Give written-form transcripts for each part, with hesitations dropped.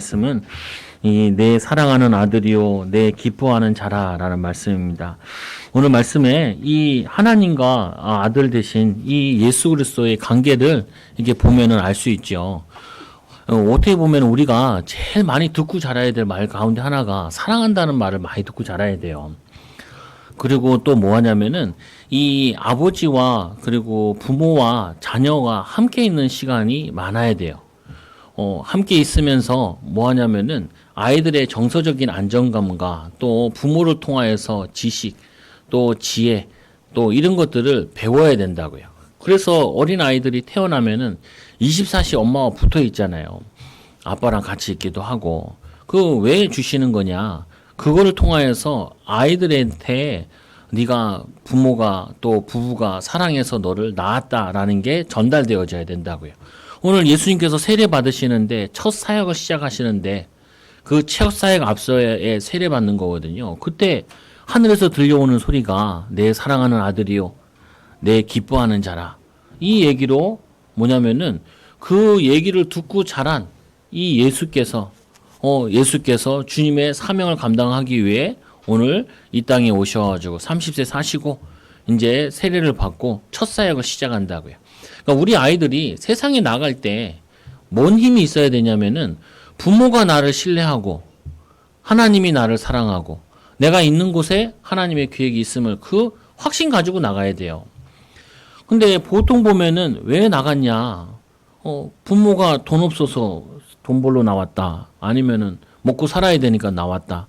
말씀은 이 내 사랑하는 아들이요 내 기뻐하는 자라라는 말씀입니다. 오늘 말씀에 이 하나님과 아들 대신 이 예수 그리스도의 관계를 이게 보면은 알 수 있죠. 어떻게 보면 우리가 제일 많이 듣고 자라야 될 말 가운데 하나가 사랑한다는 말을 많이 듣고 자라야 돼요. 그리고 또 뭐 하냐면은 이 아버지와 그리고 부모와 자녀가 함께 있는 시간이 많아야 돼요. 함께 있으면서 뭐 하냐면은 아이들의 정서적인 안정감과 또 부모를 통하여서 지식, 또 지혜, 또 이런 것들을 배워야 된다고요. 그래서 어린 아이들이 태어나면은 24시 엄마와 붙어 있잖아요. 아빠랑 같이 있기도 하고. 그 왜 주시는 거냐? 그거를 통하여서 아이들한테 네가 부모가 또 부부가 사랑해서 너를 낳았다라는 게 전달되어져야 된다고요. 오늘 예수님께서 세례 받으시는데 첫 사역을 시작하시는데 그 첫 사역 앞서에 세례 받는 거거든요. 그때 하늘에서 들려오는 소리가 내 사랑하는 아들이요 내 기뻐하는 자라. 이 얘기로 뭐냐면은 그 얘기를 듣고 자란 이 예수께서 주님의 사명을 감당하기 위해 오늘 이 땅에 오셔가지고 30세 사시고 이제 세례를 받고 첫 사역을 시작한다고요. 그러니까 우리 아이들이 세상에 나갈 때 뭔 힘이 있어야 되냐면은 부모가 나를 신뢰하고 하나님이 나를 사랑하고 내가 있는 곳에 하나님의 계획이 있음을 그 확신 가지고 나가야 돼요. 근데 보통 보면은 왜 나갔냐? 부모가 돈 없어서 돈 벌러 나왔다. 아니면은 먹고 살아야 되니까 나왔다.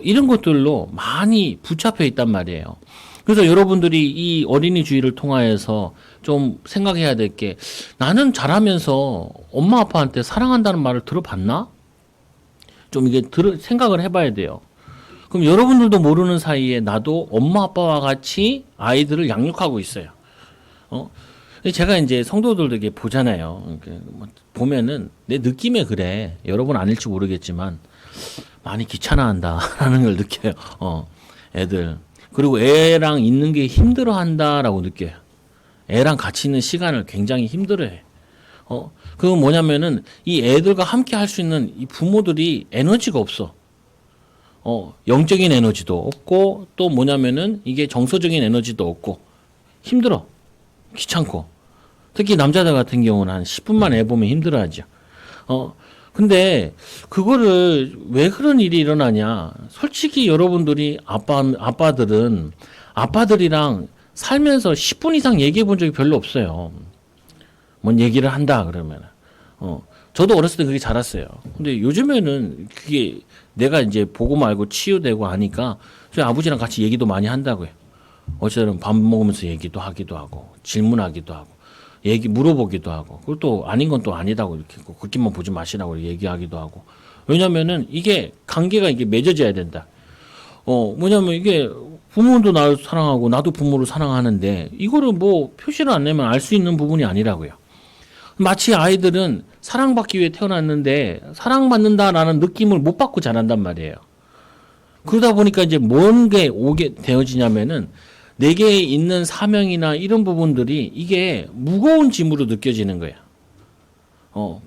이런 것들로 많이 붙잡혀 있단 말이에요. 그래서 여러분들이 이 어린이 주의를 통하여서 좀 생각해야 될 게 나는 자라면서 엄마 아빠한테 사랑한다는 말을 들어봤나? 좀 이게 생각을 해봐야 돼요. 그럼 여러분들도 모르는 사이에 나도 엄마 아빠와 같이 아이들을 양육하고 있어요. 제가 이제 성도들도 이렇게 보잖아요. 보면은 내 느낌에 그래. 여러분 아닐지 모르겠지만 많이 귀찮아한다라는 걸 느껴요. 애들. 그리고 애랑 있는 게 힘들어한다라고 느껴요. 애랑 같이 있는 시간을 굉장히 힘들어해. 그거 뭐냐면은 이 애들과 함께 할 수 있는 이 부모들이 에너지가 없어. 영적인 에너지도 없고 또 뭐냐면은 이게 정서적인 에너지도 없고 힘들어. 귀찮고. 특히 남자들 같은 경우는 한 10분만 애 보면 힘들어하죠. 근데 그거를 왜 그런 일이 일어나냐? 솔직히 여러분들이 아빠들이랑 살면서 10분 이상 얘기해 본 적이 별로 없어요. 뭔 얘기를 한다 그러면. 저도 어렸을 때 그게 자랐어요. 근데 요즘에는 그게 내가 이제 보고 말고 치유되고 하니까 저희 아버지랑 같이 얘기도 많이 한다고요. 어쨌든 밥 먹으면서 얘기도 하기도 하고 질문하기도 하고 얘기 물어보기도 하고 그리고 또 아닌 건 또 아니다고 이렇게 걷기만 보지 마시라고 얘기하기도 하고 왜냐면은 이게 관계가 이게 맺어져야 된다. 뭐냐면 이게 부모도 나를 사랑하고 나도 부모를 사랑하는데 이거를 뭐 표시를 안 내면 알 수 있는 부분이 아니라고요. 마치 아이들은 사랑받기 위해 태어났는데 사랑받는다라는 느낌을 못 받고 자란단 말이에요. 그러다 보니까 이제 뭔 게 오게 되어지냐면은 내게 있는 사명이나 이런 부분들이 이게 무거운 짐으로 느껴지는 거야.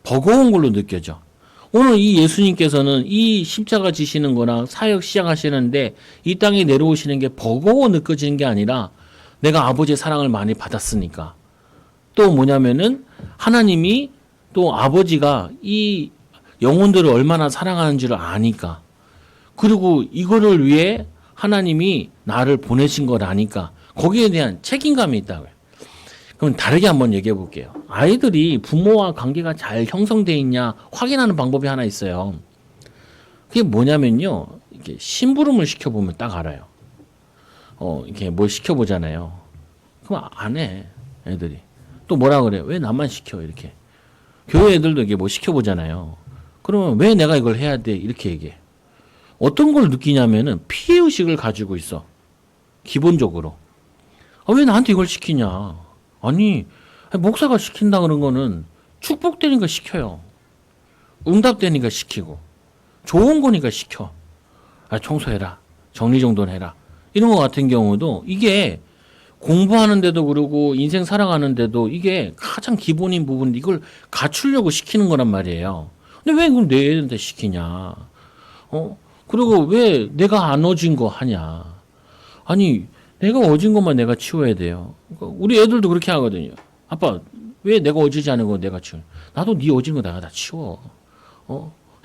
버거운 걸로 느껴져. 오늘 이 예수님께서는 이 십자가 지시는 거나 사역 시작하시는데 이 땅에 내려오시는 게 버거워 느껴지는 게 아니라 내가 아버지의 사랑을 많이 받았으니까. 또 뭐냐면은 하나님이 또 아버지가 이 영혼들을 얼마나 사랑하는지를 아니까. 그리고 이거를 위해 하나님이 나를 보내신 걸 아니까 거기에 대한 책임감이 있다고요. 그럼 다르게 한번 얘기해 볼게요. 아이들이 부모와 관계가 잘 형성되어 있냐 확인하는 방법이 하나 있어요. 그게 뭐냐면요. 이렇게 심부름을 시켜보면 딱 알아요. 이렇게 뭘 시켜보잖아요. 그럼 안 해. 애들이. 또 뭐라 그래요? 왜 나만 시켜? 이렇게. 교회 애들도 이게 뭐 시켜보잖아요. 그러면 왜 내가 이걸 해야 돼? 이렇게 얘기해. 어떤 걸 느끼냐면은 피해의식을 가지고 있어. 기본적으로. 왜 나한테 이걸 시키냐. 아니, 목사가 시킨다 그런 거는 축복되니까 시켜요. 응답되니까 시키고. 좋은 거니까 시켜. 청소해라. 정리정돈 해라. 이런 거 같은 경우도 이게 공부하는데도 그러고 인생 살아가는데도 이게 가장 기본인 부분 이걸 갖추려고 시키는 거란 말이에요. 근데 왜 그럼 내 애한테 시키냐? 그리고 왜 내가 안 어진 거 하냐? 아니, 내가 어진 것만 내가 치워야 돼요. 그러니까 우리 애들도 그렇게 하거든요. 아빠, 왜 내가 어지지 않은 거 내가 치워? 나도 네 어진 거 내가 다 치워.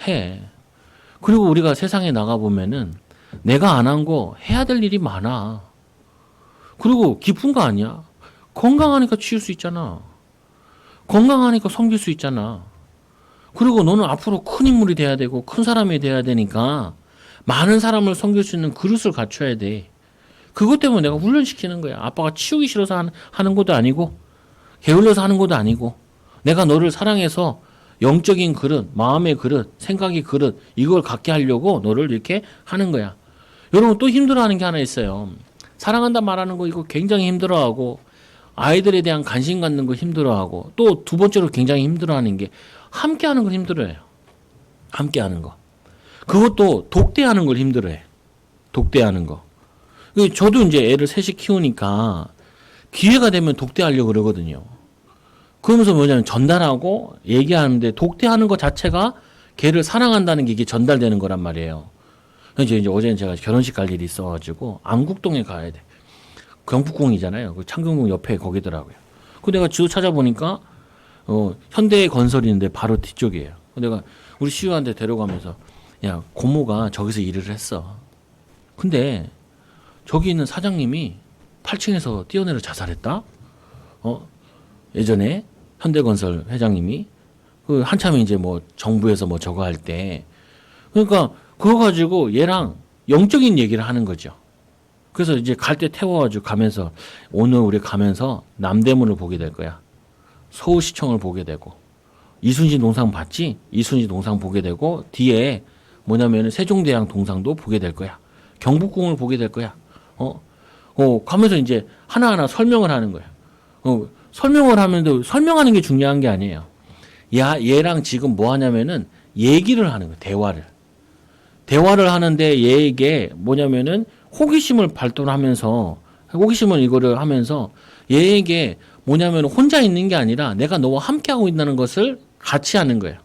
해. 그리고 우리가 세상에 나가보면은 내가 안 한 거 해야 될 일이 많아. 그리고 기쁜 거 아니야? 건강하니까 치울 수 있잖아. 건강하니까 섬길 수 있잖아. 그리고 너는 앞으로 큰 인물이 돼야 되고 큰 사람이 돼야 되니까 많은 사람을 섬길 수 있는 그릇을 갖춰야 돼. 그것 때문에 내가 훈련시키는 거야. 아빠가 치우기 싫어서 하는 것도 아니고 게을러서 하는 것도 아니고 내가 너를 사랑해서 영적인 그릇, 마음의 그릇, 생각의 그릇 이걸 갖게 하려고 너를 이렇게 하는 거야. 여러분 또 힘들어하는 게 하나 있어요. 사랑한다 말하는 거 이거 굉장히 힘들어하고 아이들에 대한 관심 갖는 거 힘들어하고 또 두 번째로 굉장히 힘들어하는 게 함께하는 걸 힘들어해요. 함께하는 거. 그것도 독대하는 걸 힘들어해. 독대하는 거. 저도 이제 애를 셋이 키우니까 기회가 되면 독대하려고 그러거든요. 그러면서 뭐냐면 전달하고 얘기하는데 독대하는 것 자체가 걔를 사랑한다는 게 이게 전달되는 거란 말이에요. 이제 어제는 제가 결혼식 갈 일이 있어가지고 안국동에 가야 돼. 경복궁이잖아요. 그 창경궁 옆에 거기더라고요. 그 내가 지도 찾아보니까 현대건설인데 바로 뒤쪽이에요. 내가 우리 시우한테 데려가면서 야 고모가 저기서 일을 했어. 근데 저기 있는 사장님이 8층에서 뛰어내려 자살했다. 예전에 현대건설 회장님이 그 한참 이제 뭐 정부에서 뭐 저거 할 때 그러니까 그거 가지고 얘랑 영적인 얘기를 하는 거죠. 그래서 이제 갈 때 태워가지고 가면서 오늘 우리 가면서 남대문을 보게 될 거야. 서울시청을 보게 되고 이순신 동상 봤지? 이순신 동상 보게 되고 뒤에 뭐냐면 세종대왕 동상도 보게 될 거야. 경복궁을 보게 될 거야. 가면서 이제 하나하나 설명을 하는 거야. 설명을 하면서 설명하는 게 중요한 게 아니에요. 얘랑 지금 뭐 하냐면은 얘기를 하는 거야. 대화를 하는데 얘에게 뭐냐면은 호기심을 발동하면서 호기심을 이거를 하면서 얘에게 뭐냐면 혼자 있는 게 아니라 내가 너와 함께하고 있다는 것을 같이 하는 거예요.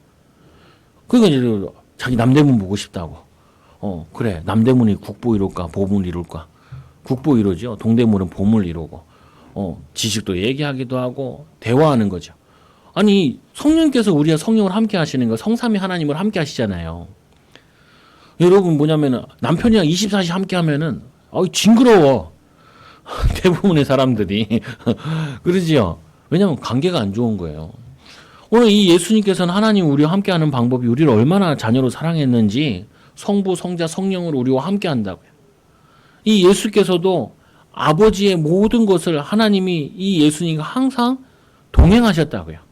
그러니까 이제 자기 남대문 보고 싶다고. 그래. 남대문이 국보 이룰까 보물 이룰까. 국보 이루죠. 동대문은 보물 이루고. 지식도 얘기하기도 하고 대화하는 거죠. 아니 성령께서 우리와 성령을 함께 하시는 거 성삼위 하나님을 함께 하시잖아요. 여러분 뭐냐면 남편이랑 24시 함께 하면은 징그러워. 대부분의 사람들이 그러지요. 왜냐하면 관계가 안 좋은 거예요. 오늘 이 예수님께서는 하나님 우리와 함께하는 방법이 우리를 얼마나 자녀로 사랑했는지 성부, 성자, 성령으로 우리와 함께한다고요. 이 예수께서도 아버지의 모든 것을 하나님이 이 예수님과 항상 동행하셨다고요.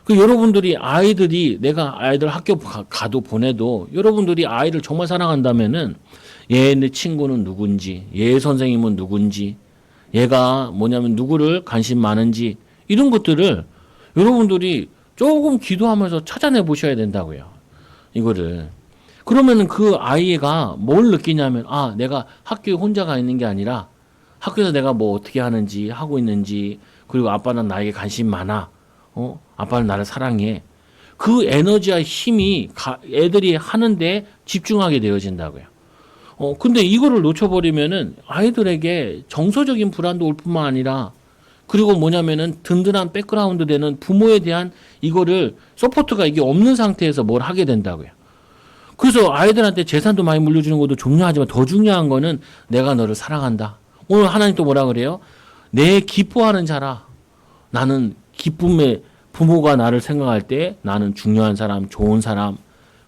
그 여러분들이 아이들이 내가 아이들 학교 가도 보내도 여러분들이 아이를 정말 사랑한다면은 얘네 친구는 누군지, 얘 선생님은 누군지, 얘가 뭐냐면 누구를 관심 많은지 이런 것들을 여러분들이 조금 기도하면서 찾아내 보셔야 된다고요. 이거를. 그러면은 그 아이가 뭘 느끼냐면 내가 학교에 혼자가 있는 게 아니라 학교에서 내가 뭐 어떻게 하는지 하고 있는지 그리고 아빠는 나에게 관심 많아. 아빠는 나를 사랑해. 그 에너지와 힘이 애들이 하는데 집중하게 되어진다고요. 근데 이거를 놓쳐버리면은 아이들에게 정서적인 불안도 올 뿐만 아니라 그리고 뭐냐면은 든든한 백그라운드 되는 부모에 대한 이거를 서포트가 이게 없는 상태에서 뭘 하게 된다고요. 그래서 아이들한테 재산도 많이 물려주는 것도 중요하지만 더 중요한 거는 내가 너를 사랑한다. 오늘 하나님 또 뭐라 그래요? 내 기뻐하는 자라. 나는 기쁨에 부모가 나를 생각할 때 나는 중요한 사람, 좋은 사람,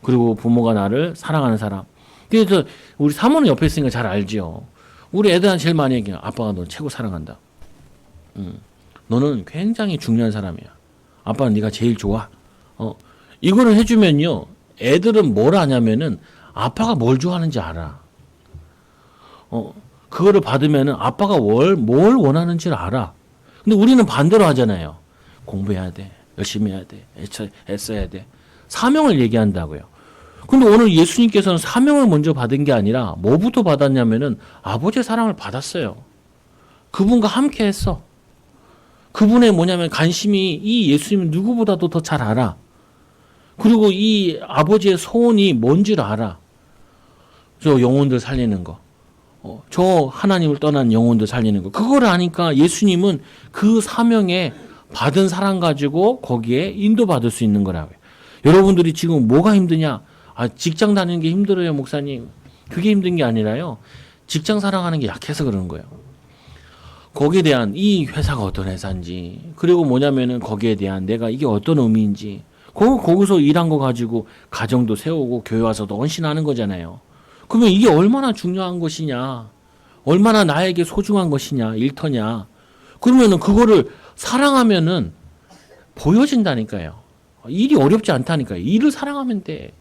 그리고 부모가 나를 사랑하는 사람. 그래서 우리 사모는 옆에 있으니까 잘 알지요. 우리 애들한테 제일 많이 얘기해요. 아빠가 너 최고 사랑한다. 너는 굉장히 중요한 사람이야. 아빠는 네가 제일 좋아. 이거를 해주면요. 애들은 뭘 하냐면은 아빠가 뭘 좋아하는지 알아. 그거를 받으면은 아빠가 뭘 원하는지를 알아. 근데 우리는 반대로 하잖아요. 공부해야 돼. 열심히 해야 돼. 애써야 돼. 사명을 얘기한다고요. 근데 오늘 예수님께서는 사명을 먼저 받은 게 아니라 뭐부터 받았냐면은 아버지의 사랑을 받았어요. 그분과 함께 했어. 그분의 뭐냐면 관심이 이 예수님은 누구보다도 더 잘 알아. 그리고 이 아버지의 소원이 뭔 줄 알아. 저 영혼들 살리는 거. 저 하나님을 떠난 영혼들 살리는 거. 그걸 아니까 예수님은 그 사명에 받은 사람 가지고 거기에 인도받을 수 있는 거라고요. 여러분들이 지금 뭐가 힘드냐? 직장 다니는 게 힘들어요, 목사님. 그게 힘든 게 아니라요. 직장 살아가는 게 약해서 그러는 거예요. 거기에 대한 이 회사가 어떤 회사인지, 그리고 뭐냐면은 거기에 대한 내가 이게 어떤 의미인지, 거기서 일한 거 가지고 가정도 세우고 교회 와서도 헌신하는 거잖아요. 그러면 이게 얼마나 중요한 것이냐, 얼마나 나에게 소중한 것이냐, 일터냐. 그러면은 그거를 사랑하면은 보여진다니까요. 일이 어렵지 않다니까요. 일을 사랑하면 돼.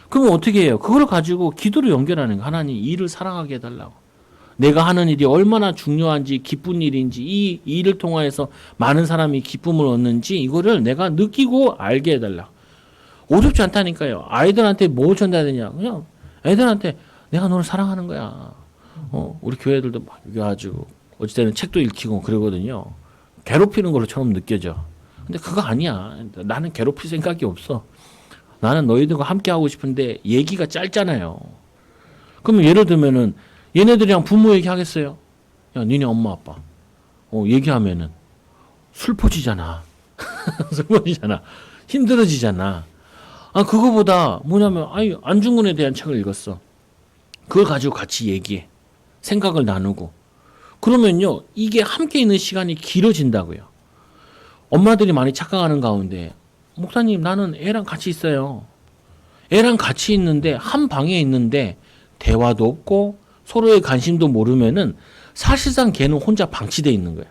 그러면 어떻게 해요? 그걸 가지고 기도로 연결하는 거. 하나님, 일을 사랑하게 해달라고. 내가 하는 일이 얼마나 중요한지, 기쁜 일인지, 이 일을 통하여서 많은 사람이 기쁨을 얻는지 이거를 내가 느끼고 알게 해달라. 어렵지 않다니까요. 아이들한테 뭘 전달되냐? 그냥 애들한테 내가 너를 사랑하는 거야. 우리 교회들도 막 이겨가지고 어찌 때는 책도 읽히고 그러거든요. 괴롭히는 걸로처럼 느껴져. 근데 그거 아니야. 나는 괴롭힐 생각이 없어. 나는 너희들과 함께 하고 싶은데 얘기가 짧잖아요. 그러면 예를 들면은 얘네들이랑 부모 얘기하겠어요? 야, 니네 엄마 아빠. 얘기하면은 슬퍼지잖아. 슬퍼지잖아. 힘들어지잖아. 그거보다 뭐냐면, 안중근에 대한 책을 읽었어. 그걸 가지고 같이 얘기해. 생각을 나누고. 그러면요, 이게 함께 있는 시간이 길어진다고요. 엄마들이 많이 착각하는 가운데, 목사님, 나는 애랑 같이 있어요. 애랑 같이 있는데, 한 방에 있는데, 대화도 없고, 서로의 관심도 모르면은, 사실상 걔는 혼자 방치되어 있는 거야.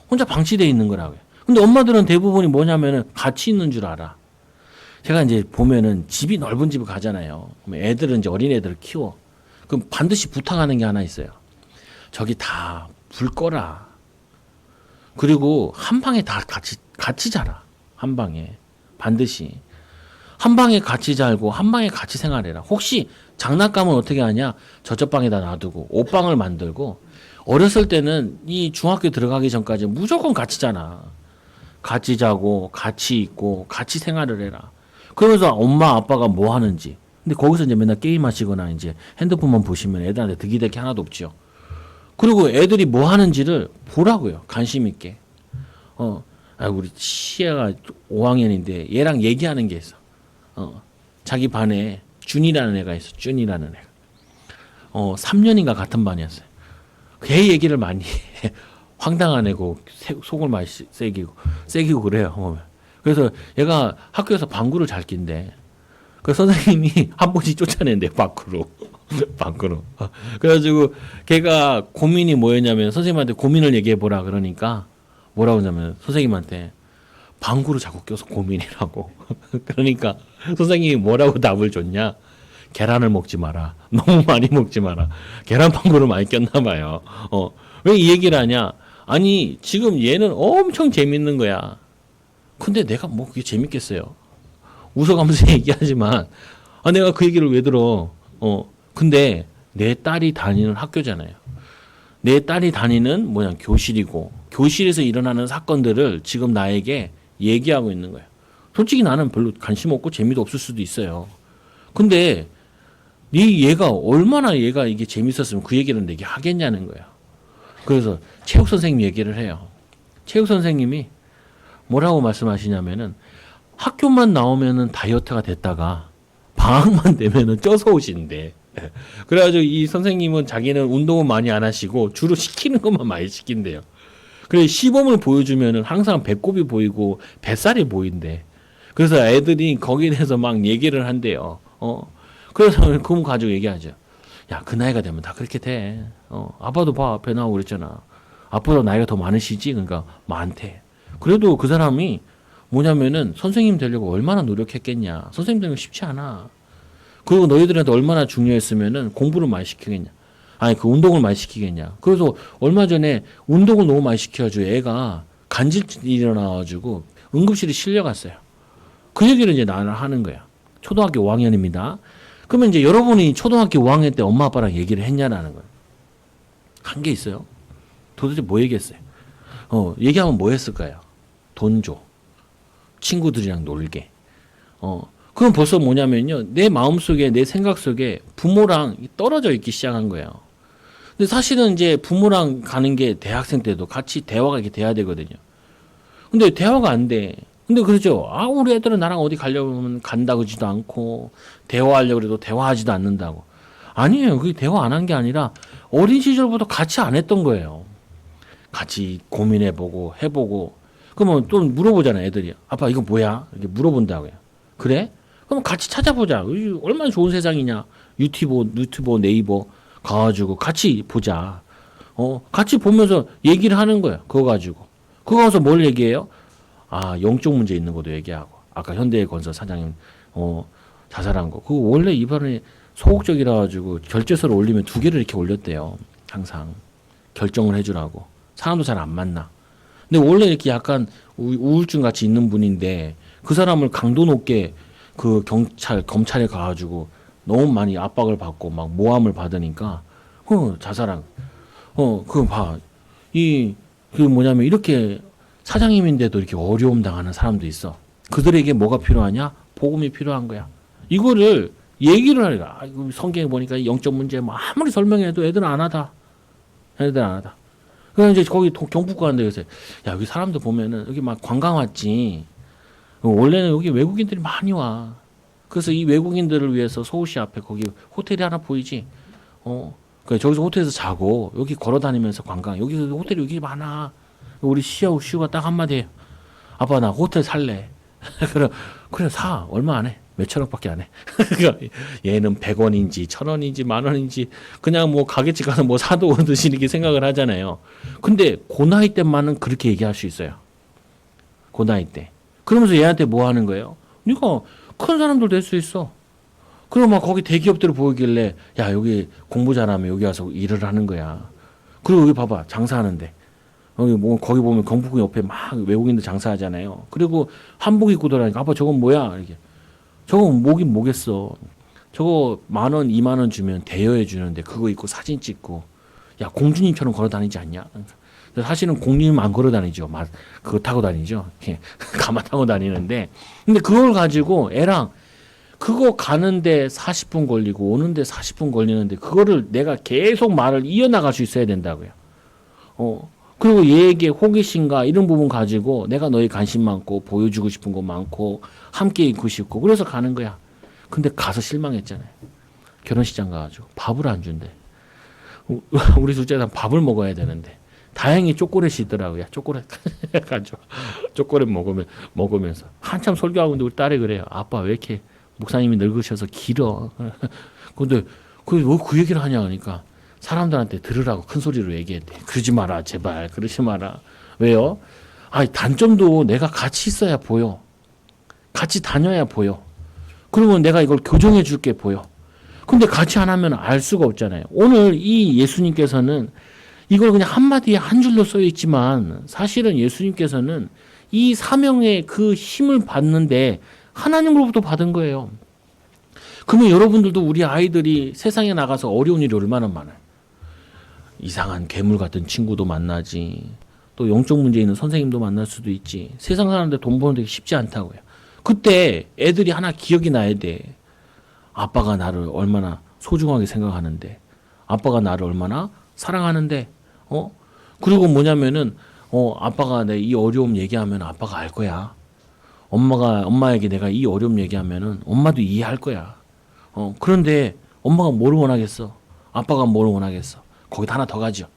혼자 방치되어 있는 거라고요. 근데 엄마들은 대부분이 뭐냐면은, 같이 있는 줄 알아. 제가 이제 보면은 집이 넓은 집을 가잖아요. 그럼 애들은 이제 어린애들을 키워. 그럼 반드시 부탁하는 게 하나 있어요. 저기 다 불 꺼라. 그리고 한 방에 다 같이 자라. 한 방에. 반드시. 한 방에 같이 자고 한 방에 같이 생활해라. 혹시 장난감은 어떻게 하냐? 저쪽 방에다 놔두고 옷방을 만들고 어렸을 때는 이 중학교 들어가기 전까지 무조건 같이 자나. 같이 자고 같이 있고 같이 생활을 해라. 그러면서 엄마 아빠가 뭐 하는지. 근데 거기서 이제 맨날 게임하시거나 이제 핸드폰만 보시면 애들한테 득이 될 게 하나도 없죠. 그리고 애들이 뭐 하는지를 보라고요. 관심 있게. 우리 시애가 5학년인데 얘랑 얘기하는 게 있어. 자기 반에 준이라는 애가 있어. 준이라는 애가. 3년인가 같은 반이었어요. 걔 얘기를 많이 해. 황당한 애고 속을 많이 새기고 그래요. 그래서 얘가 학교에서 방구를 잘 낀대. 그 선생님이 한 번씩 쫓아낸대 밖으로. 밖으로. 그래가지고 걔가 고민이 뭐였냐면 선생님한테 고민을 얘기해 보라 그러니까 뭐라고 하냐면 선생님한테 방구를 자꾸 껴서 고민이라고. 그러니까 선생님이 뭐라고 답을 줬냐? 계란을 먹지 마라. 너무 많이 먹지 마라. 계란 방구를 많이 꼈나 봐요. 왜 이 얘기를 하냐? 아니 지금 얘는 엄청 재밌는 거야. 근데 내가 뭐 그게 재밌겠어요? 웃어가면서 얘기하지만 내가 그 얘기를 왜 들어? 근데 내 딸이 다니는 학교잖아요. 내 딸이 다니는 교실이고 교실에서 일어나는 사건들을 지금 나에게 얘기하고 있는 거예요. 솔직히 나는 별로 관심 없고 재미도 없을 수도 있어요. 근데 얘가 얼마나 얘가 이게 재밌었으면 그 얘기를 내게 하겠냐는 거야. 그래서 체육 선생님 얘기를 해요. 체육 선생님이 뭐라고 말씀하시냐면은 학교만 나오면은 다이어트가 됐다가 방학만 되면은 쪄서 오신대. 그래가지고 이 선생님은 자기는 운동은 많이 안 하시고 주로 시키는 것만 많이 시킨대요. 그래 시범을 보여주면은 항상 배꼽이 보이고 뱃살이 보인대. 그래서 애들이 거기에 대해서 막 얘기를 한대요. 그래서 그럼 가지고 얘기하죠. 야, 그 나이가 되면 다 그렇게 돼. 아빠도 봐, 배 나오고 그랬잖아. 아빠도 나이가 더 많으시지? 그러니까 많대. 그래도 그 사람이 뭐냐면은 선생님 되려고 얼마나 노력했겠냐. 선생님 되는 거 쉽지 않아. 그리고 너희들한테 얼마나 중요했으면은 공부를 많이 시키겠냐. 그 운동을 많이 시키겠냐. 그래서 얼마 전에 운동을 너무 많이 시켜가지고 애가 간질이 일어나가지고 응급실에 실려갔어요. 그 얘기를 이제 나는 하는 거야. 초등학교 5학년입니다. 그러면 이제 여러분이 초등학교 5학년 때 엄마 아빠랑 얘기를 했냐라는 거예요. 한 게 있어요. 도대체 뭐 얘기했어요? 얘기하면 뭐 했을까요? 돈 줘. 친구들이랑 놀게. 그건 벌써 뭐냐면요. 내 마음속에, 내 생각 속에 부모랑 떨어져 있기 시작한 거예요. 근데 사실은 이제 부모랑 가는 게 대학생 때도 같이 대화가 이렇게 돼야 되거든요. 근데 대화가 안 돼. 근데 그러죠. 우리 애들은 나랑 어디 가려고 하면 간다 그러지도 않고, 대화하려고 해도 대화하지도 않는다고. 아니에요. 그게 대화 안 한 게 아니라 어린 시절부터 같이 안 했던 거예요. 같이 고민해보고, 해보고. 그러면 또 물어보잖아요, 애들이. 아빠, 이거 뭐야? 이렇게 물어본다고요. 그래? 그럼 같이 찾아보자. 얼마나 좋은 세상이냐. 유튜브, 네이버 가가지고 같이 보자. 같이 보면서 얘기를 하는 거예요. 그거 가지고. 그거 가서 뭘 얘기해요? 영적 문제 있는 것도 얘기하고. 아까 현대건설 사장님, 자살한 거. 그거 원래 이번에 소극적이라 가지고 결제서를 올리면 2개를 이렇게 올렸대요. 항상. 결정을 해주라고. 사람도 잘 안 만나. 근데 원래 이렇게 약간 우울증 같이 있는 분인데 그 사람을 강도 높게 그 검찰에 가가지고 너무 많이 압박을 받고 막 모함을 받으니까 자살한. 그거 봐. 그 뭐냐면 이렇게 사장님인데도 이렇게 어려움 당하는 사람도 있어. 그들에게 뭐가 필요하냐? 복음이 필요한 거야. 이거를 얘기를 하니까 성경에 보니까 영적 문제 뭐 아무리 설명해도 애들은 안 하다. 그래서 이제 거기 경북 가는데 그래서 야 여기 사람들 보면은 여기 막 관광 왔지. 원래는 여기 외국인들이 많이 와. 그래서 이 외국인들을 위해서 서울시 앞에 거기 호텔이 하나 보이지. 그래 저기서 호텔에서 자고 여기 걸어 다니면서 관광. 여기 호텔이 여기 많아. 우리 시우가 딱 한마디 해요. 아빠 나 호텔 살래. 그래 사. 얼마 안 해. 몇천원밖에 안 해. 얘는 100원인지 1000원인지 10,000원인지 그냥 뭐 가게집 가서 뭐 사도 오듯이 이렇게 생각을 하잖아요. 근데 그 나이 때만은 그렇게 얘기할 수 있어요. 그 나이 때. 그러면서 얘한테 뭐 하는 거예요? 네가 큰 사람들 될 수 있어. 그럼 막 거기 대기업들을 보이길래 야 여기 공부 잘하면 여기 와서 일을 하는 거야. 그리고 여기 봐봐 장사하는데 거기 보면 경복궁 옆에 막 외국인들 장사하잖아요. 그리고 한복 입고 돌아다니까 아빠 저건 뭐야 이렇게. 저거 뭐긴 뭐겠어. 저거 10,000원, 20,000원 주면 대여해 주는데 그거 입고 사진 찍고 야 공주님처럼 걸어 다니지 않냐? 사실은 공주님 안 걸어 다니죠. 그거 타고 다니죠. 가마 타고 다니는데 근데 그걸 가지고 애랑 그거 가는데 40분 걸리고 오는데 40분 걸리는데 그거를 내가 계속 말을 이어나갈 수 있어야 된다고요. 그리고 얘에게 호기심과 이런 부분 가지고 내가 너에 관심 많고 보여주고 싶은 거 많고 함께 있고 싶고 그래서 가는 거야. 근데 가서 실망했잖아요. 결혼식장 가가지고 밥을 안 준대. 우리 둘째는 밥을 먹어야 되는데 다행히 초콜릿이 있더라고요. 초콜릿 가지고 초콜릿 먹으면서 한참 설교하고 있는데 우리 딸이 그래요. 아빠 왜 이렇게 목사님이 늙으셔서 길어. 근데 그 얘기를 하냐 하니까 사람들한테 들으라고 큰 소리로 얘기했대. 그러지 마라 제발 그러지 마라. 왜요? 단점도 내가 같이 있어야 보여. 같이 다녀야 보여. 그러면 내가 이걸 교정해 줄게 보여. 근데 같이 안 하면 알 수가 없잖아요. 오늘 이 예수님께서는 이걸 그냥 한마디에 한 줄로 써 있지만 사실은 예수님께서는 이 사명의 그 힘을 받는데 하나님으로부터 받은 거예요. 그러면 여러분들도 우리 아이들이 세상에 나가서 어려운 일이 얼마나 많아요. 이상한 괴물 같은 친구도 만나지. 또 영적 문제 있는 선생님도 만날 수도 있지. 세상 사는데 돈 버는 게 쉽지 않다고요. 그때 애들이 하나 기억이 나야 돼. 아빠가 나를 얼마나 소중하게 생각하는데, 아빠가 나를 얼마나 사랑하는데, 그리고 뭐냐면은, 아빠가 내 이 어려움 얘기하면 아빠가 알 거야. 엄마에게 내가 이 어려움 얘기하면은 엄마도 이해할 거야. 그런데 엄마가 뭘 원하겠어? 아빠가 뭘 원하겠어? 거기다 하나 더 가죠.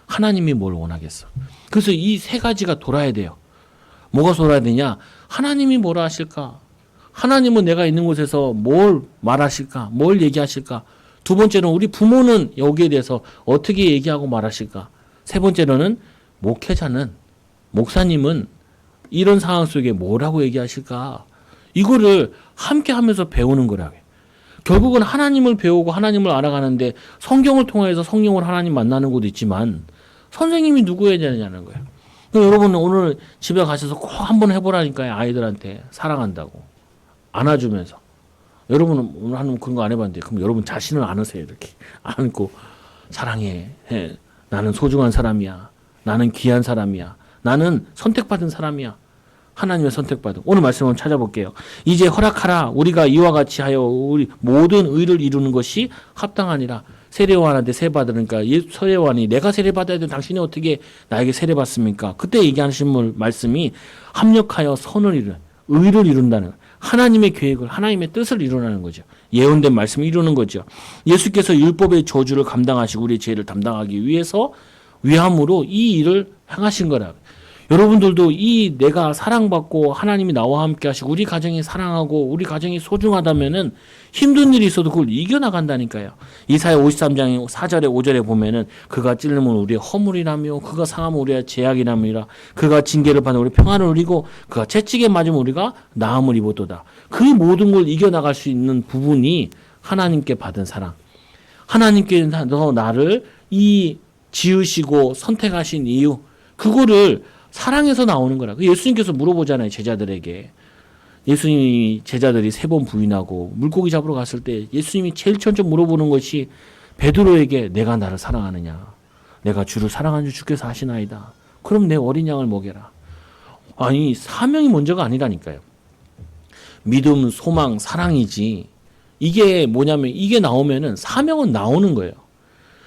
하나님이 뭘 원하겠어? 그래서 이 세 가지가 돌아야 돼요. 뭐가 돌아야 되냐? 하나님이 뭐라 하실까? 하나님은 내가 있는 곳에서 뭘 말하실까? 뭘 얘기하실까? 두 번째는 우리 부모는 여기에 대해서 어떻게 얘기하고 말하실까? 세 번째로는 목사님은 이런 상황 속에 뭐라고 얘기하실까? 이거를 함께 하면서 배우는 거라고요. 결국은 하나님을 배우고 하나님을 알아가는데 성경을 통해서 성령을 하나님 만나는 것도 있지만 선생님이 누구여야 되느냐는 거예요. 여러분 오늘 집에 가셔서 꼭 한번 해보라니까요. 아이들한테 사랑한다고 안아주면서. 여러분은 오늘 하는 그런 거 안 해봤는데 그럼 여러분 자신을 안으세요. 이렇게 안고 사랑해. 나는 소중한 사람이야. 나는 귀한 사람이야. 나는 선택받은 사람이야. 하나님의 선택받은. 오늘 말씀 한번 찾아볼게요. 이제 허락하라. 우리가 이와 같이 하여 우리 모든 의를 이루는 것이 합당하니라. 세례요한한테 세례받으니까 세례요한이 내가 세례받아야 되는 당신이 어떻게 나에게 세례받습니까? 그때 얘기하신 말씀이 합력하여 선을 이루는, 의를 이룬다는, 하나님의 계획을, 하나님의 뜻을 이루는 거죠. 예언된 말씀을 이루는 거죠. 예수께서 율법의 저주를 감당하시고 우리의 죄를 담당하기 위함으로 이 일을 행하신 거라. 여러분들도 이 내가 사랑받고 하나님이 나와 함께 하시고 우리 가정이 사랑하고 우리 가정이 소중하다면은 힘든 일이 있어도 그걸 이겨나간다니까요. 이사야 53장 4절에 5절에 보면은 그가 찔르면 우리의 허물이라며 그가 상하면 우리의 죄악이라며 그가 징계를 받으면 우리 평안을 누리고 그가 채찍에 맞으면 우리가 나음을 입었도다. 그 모든 걸 이겨나갈 수 있는 부분이 하나님께 받은 사랑. 하나님께서 나를 이 지으시고 선택하신 이유, 그거를 사랑에서 나오는 거라. 예수님께서 물어보잖아요, 제자들에게. 예수님이 제자들이 3번 부인하고 물고기 잡으러 갔을 때 예수님이 제일 먼저 물어보는 것이 베드로에게 내가 나를 사랑하느냐. 내가 주를 사랑하는 줄 주께서 아시나이다. 그럼 내 어린 양을 먹여라. 아니, 사명이 먼저가 아니라니까요. 믿음, 소망, 사랑이지. 이게 뭐냐면 이게 나오면은 사명은 나오는 거예요.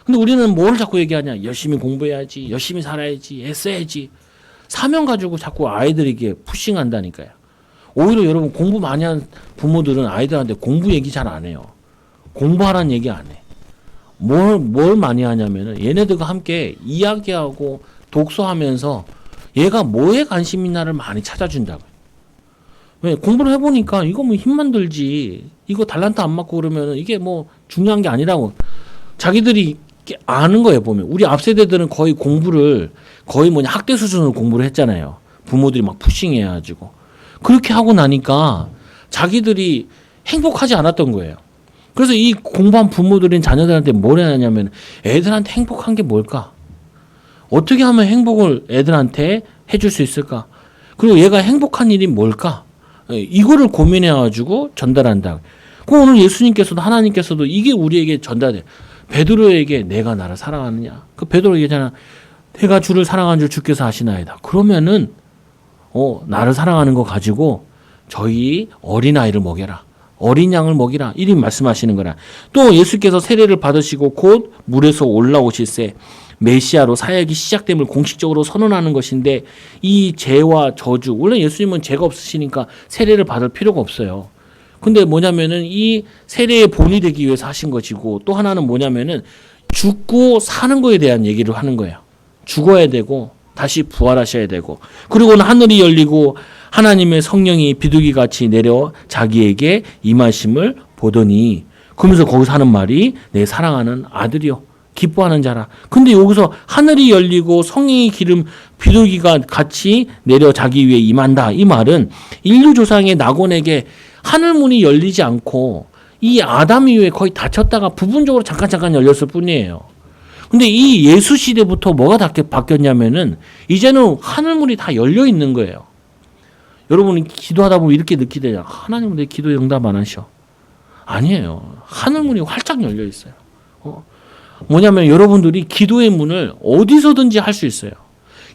근데 우리는 뭘 자꾸 얘기하냐. 열심히 공부해야지. 열심히 살아야지. 애써야지. 사명 가지고 자꾸 아이들에게 푸싱한다니까요. 오히려 여러분 공부 많이 한 부모들은 아이들한테 공부 얘기 잘 안 해요. 공부하라는 얘기 안 해. 뭘 많이 하냐면은 얘네들과 함께 이야기하고 독서하면서 얘가 뭐에 관심 있나를 많이 찾아준다고요. 왜? 공부를 해보니까 이거 뭐 힘만 들지. 이거 달란트 안 맞고 그러면 이게 뭐 중요한 게 아니라고. 자기들이 아는 거예요, 보면. 우리 앞 세대들은 거의 공부를 거의 학대 수준으로 공부를 했잖아요. 부모들이 막 푸싱해가지고. 그렇게 하고 나니까 자기들이 행복하지 않았던 거예요. 그래서 이 공부한 부모들은 자녀들한테 뭘 해냐면 애들한테 행복한 게 뭘까? 어떻게 하면 행복을 애들한테 해줄 수 있을까? 그리고 얘가 행복한 일이 뭘까? 이거를 고민해가지고 전달한다. 그럼 오늘 예수님께서도 하나님께서도 이게 우리에게 전달돼. 베드로에게 내가 나를 사랑하느냐? 그 베드로 얘기잖아. 내가 주를 사랑하는 줄 주께서 아시나이다. 그러면은 나를 사랑하는 거 가지고 저희 어린아이를 먹여라. 어린 양을 먹이라. 이리 말씀하시는 거라. 또 예수께서 세례를 받으시고 곧 물에서 올라오실새 메시아로 사역이 시작됨을 공식적으로 선언하는 것인데 이 죄와 저주. 원래 예수님은 죄가 없으시니까 세례를 받을 필요가 없어요. 근데 뭐냐면은 이 세례의 본이 되기 위해서 하신 것이고 또 하나는 뭐냐면은 죽고 사는 거에 대한 얘기를 하는 거예요. 죽어야 되고 다시 부활하셔야 되고 그리고는 하늘이 열리고 하나님의 성령이 비둘기같이 내려 자기에게 임하심을 보더니 그러면서 거기서 하는 말이 내 사랑하는 아들이요 기뻐하는 자라. 근데 여기서 하늘이 열리고 성령의 기름 비둘기가 같이 내려 자기 위에 임한다. 이 말은 인류 조상의 낙원에게 하늘문이 열리지 않고 이 아담 이후에 거의 닫혔다가 부분적으로 잠깐 열렸을 뿐이에요. 근데 이 예수 시대부터 뭐가 바뀌었냐면은 이제는 하늘문이 다 열려 있는 거예요. 여러분이 기도하다 보면 이렇게 느끼대요. 하나님은 내 기도 응답 안 하셔. 아니에요. 하늘문이 활짝 열려 있어요. 뭐냐면 여러분들이 기도의 문을 어디서든지 할 수 있어요.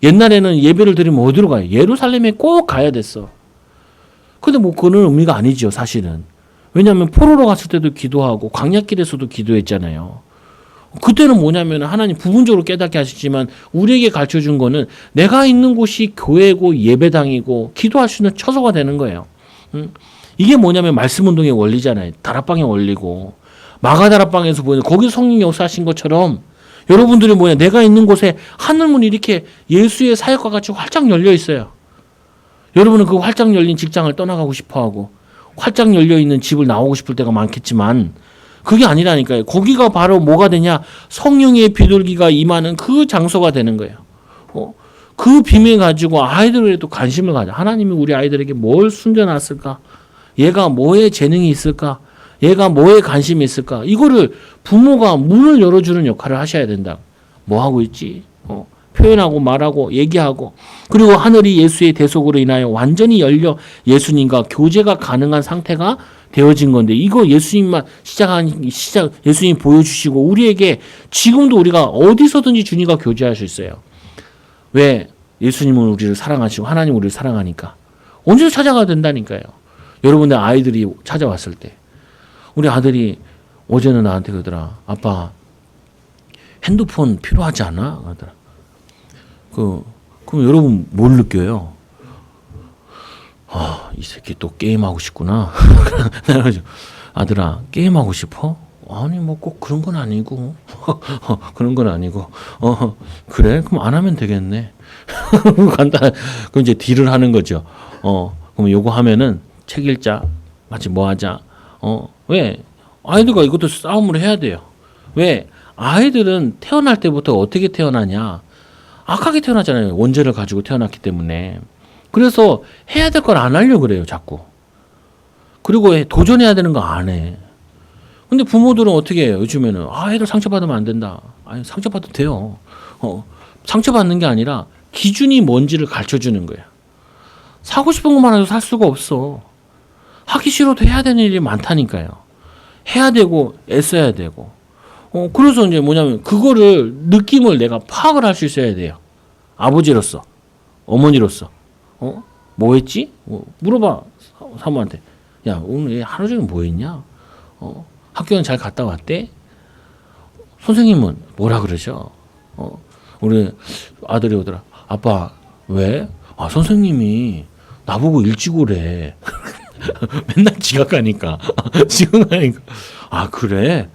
옛날에는 예배를 드리면 어디로 가요? 예루살렘에 꼭 가야 됐어. 근데 뭐 그런 의미가 아니죠, 사실은. 왜냐하면 포로로 갔을 때도 기도하고 광야길에서도 기도했잖아요. 그때는 뭐냐면 하나님 부분적으로 깨닫게 하시지만 우리에게 가르쳐준 거는 내가 있는 곳이 교회고 예배당이고 기도할 수 있는 처소가 되는 거예요. 이게 뭐냐면 말씀운동의 원리잖아요. 다락방의 원리고 마가다락방에서 보이는 거기서 성령이 역사하신 것처럼 여러분들이 내가 있는 곳에 하늘문이 이렇게 예수의 사역과 같이 활짝 열려 있어요. 여러분은 그 활짝 열린 직장을 떠나가고 싶어하고 활짝 열려있는 집을 나오고 싶을 때가 많겠지만 그게 아니라니까요. 거기가 바로 뭐가 되냐? 성령의 비둘기가 임하는 그 장소가 되는 거예요. 그 비밀 가지고 아이들에도 관심을 가져. 하나님이 우리 아이들에게 뭘 숨겨놨을까? 얘가 뭐에 재능이 있을까? 얘가 뭐에 관심이 있을까? 이거를 부모가 문을 열어주는 역할을 하셔야 된다. 뭐 하고 있지? 표현하고 말하고 얘기하고 그리고 하늘이 예수의 대속으로 인하여 완전히 열려 예수님과 교제가 가능한 상태가 되어진 건데 이거 예수님만 예수님 보여주시고 우리에게 지금도 우리가 어디서든지 주님과 교제할 수 있어요. 왜? 예수님은 우리를 사랑하시고 하나님 우리를 사랑하니까. 언제도 찾아가야 된다니까요. 여러분의 아이들이 찾아왔을 때. 우리 아들이 어제는 나한테 그러더라. 아빠, 핸드폰 필요하지 않아? 그러더라. 그럼 여러분 뭘 느껴요? 아, 이 새끼 또 게임하고 싶구나. 그래가지고, 아들아, 게임하고 싶어? 아니, 뭐 꼭 그런 건 아니고. 그런 건 아니고. 그래? 그럼 안 하면 되겠네. 간단, 그럼 이제 딜을 하는 거죠. 그럼 요거 하면은 책 읽자. 같이 뭐 하자. 왜? 아이들과 이것도 싸움을 해야 돼요. 왜? 아이들은 태어날 때부터 어떻게 태어나냐. 악하게 태어나잖아요. 원죄를 가지고 태어났기 때문에. 그래서 해야 될 걸 안 하려고 그래요, 자꾸. 그리고 도전해야 되는 거 안 해. 근데 부모들은 어떻게 해요, 요즘에는? 애들 상처받으면 안 된다. 아니, 상처받아도 돼요. 상처받는 게 아니라 기준이 뭔지를 가르쳐 주는 거야. 사고 싶은 것만 해도 살 수가 없어. 하기 싫어도 해야 되는 일이 많다니까요. 해야 되고, 애써야 되고. 그래서 이제 뭐냐면, 그거를, 느낌을 내가 파악을 할 수 있어야 돼요. 아버지로서, 어머니로서. 뭐 했지? 물어봐, 사모한테. 야, 오늘 하루 종일 뭐 했냐? 학교는 잘 갔다 왔대? 선생님은 뭐라 그러셔? 우리 아들이 오더라. 아빠, 왜? 선생님이 나보고 일찍 오래. 맨날 지각하니까. 지각하니까. 그래?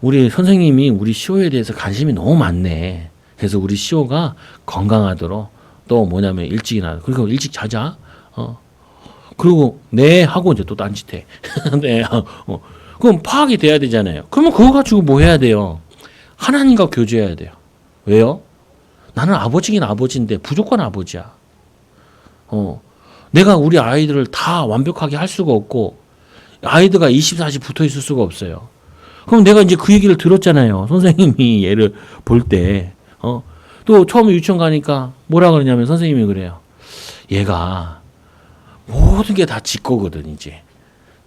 우리 선생님이 우리 시호에 대해서 관심이 너무 많네. 그래서 우리 시호가 건강하도록 또 뭐냐면 일찍 일어나. 그리고 일찍 자자. 그리고 네 하고 이제 또 딴짓해. 네. 그럼 파악이 돼야 되잖아요. 그러면 그거 가지고 뭐 해야 돼요? 하나님과 교제해야 돼요. 왜요? 나는 아버지긴 아버지인데 무조건 아버지야. 내가 우리 아이들을 다 완벽하게 할 수가 없고 아이들과 24시 붙어 있을 수가 없어요. 그럼 내가 이제 그 얘기를 들었잖아요. 선생님이 얘를 볼 때. 또 처음에 유치원 가니까 뭐라 그러냐면 선생님이 그래요. 얘가 모든 게 다 지 거거든, 이제.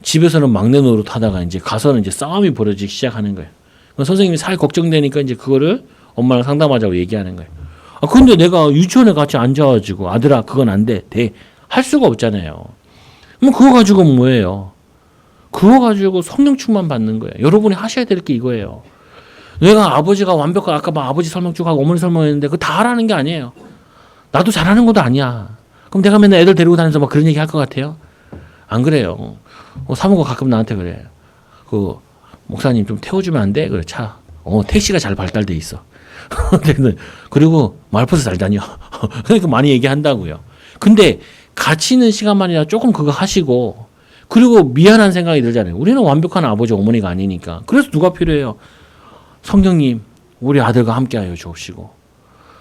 집에서는 막내 노릇 하다가 이제 가서는 이제 싸움이 벌어지기 시작하는 거예요. 선생님이 살 걱정되니까 이제 그거를 엄마랑 상담하자고 얘기하는 거예요. 근데 내가 유치원에 같이 앉아가지고 아들아, 그건 안 돼. 할 수가 없잖아요. 그럼 그거 가지고 뭐예요? 그거 가지고 성령 충만 받는 거예요. 여러분이 하셔야 될 게 이거예요. 내가 아버지가 완벽하게 아까 막 아버지 설명 쭉 하고 어머니 설명했는데 그거 다 하라는 게 아니에요. 나도 잘하는 것도 아니야. 그럼 내가 맨날 애들 데리고 다니면서 막 그런 얘기 할 것 같아요? 안 그래요. 사모가 가끔 나한테 그래. 목사님 좀 태워주면 안 돼? 그래, 차. 택시가 잘 발달돼 있어. 그리고 말버스 잘 다녀. 그러니까 많이 얘기한다고요. 근데 같이 있는 시간만이라 조금 그거 하시고, 그리고 미안한 생각이 들잖아요. 우리는 완벽한 아버지, 어머니가 아니니까. 그래서 누가 필요해요? 성령님, 우리 아들과 함께하여 주옵시고,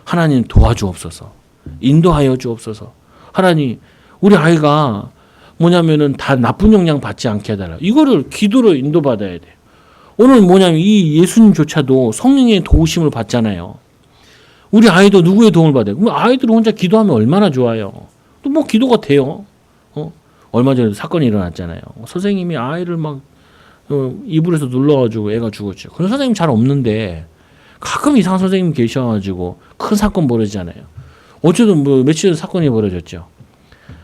하나님 도와주옵소서, 인도하여 주옵소서. 하나님, 우리 아이가 뭐냐면은 다 나쁜 영향 받지 않게 해달라. 이거를 기도로 인도받아야 돼요. 오늘 뭐냐면 이 예수님조차도 성령의 도우심을 받잖아요. 우리 아이도 누구의 도움을 받아요? 그럼 아이들 혼자 기도하면 얼마나 좋아요. 또 뭐 기도가 돼요. 얼마 전에 사건이 일어났잖아요. 선생님이 아이를 막 이불에서 눌러가지고 애가 죽었죠. 그런 선생님 잘 없는데 가끔 이상한 선생님 계셔가지고 큰 사건 벌어지잖아요. 어쨌든 뭐 며칠 전 사건이 벌어졌죠.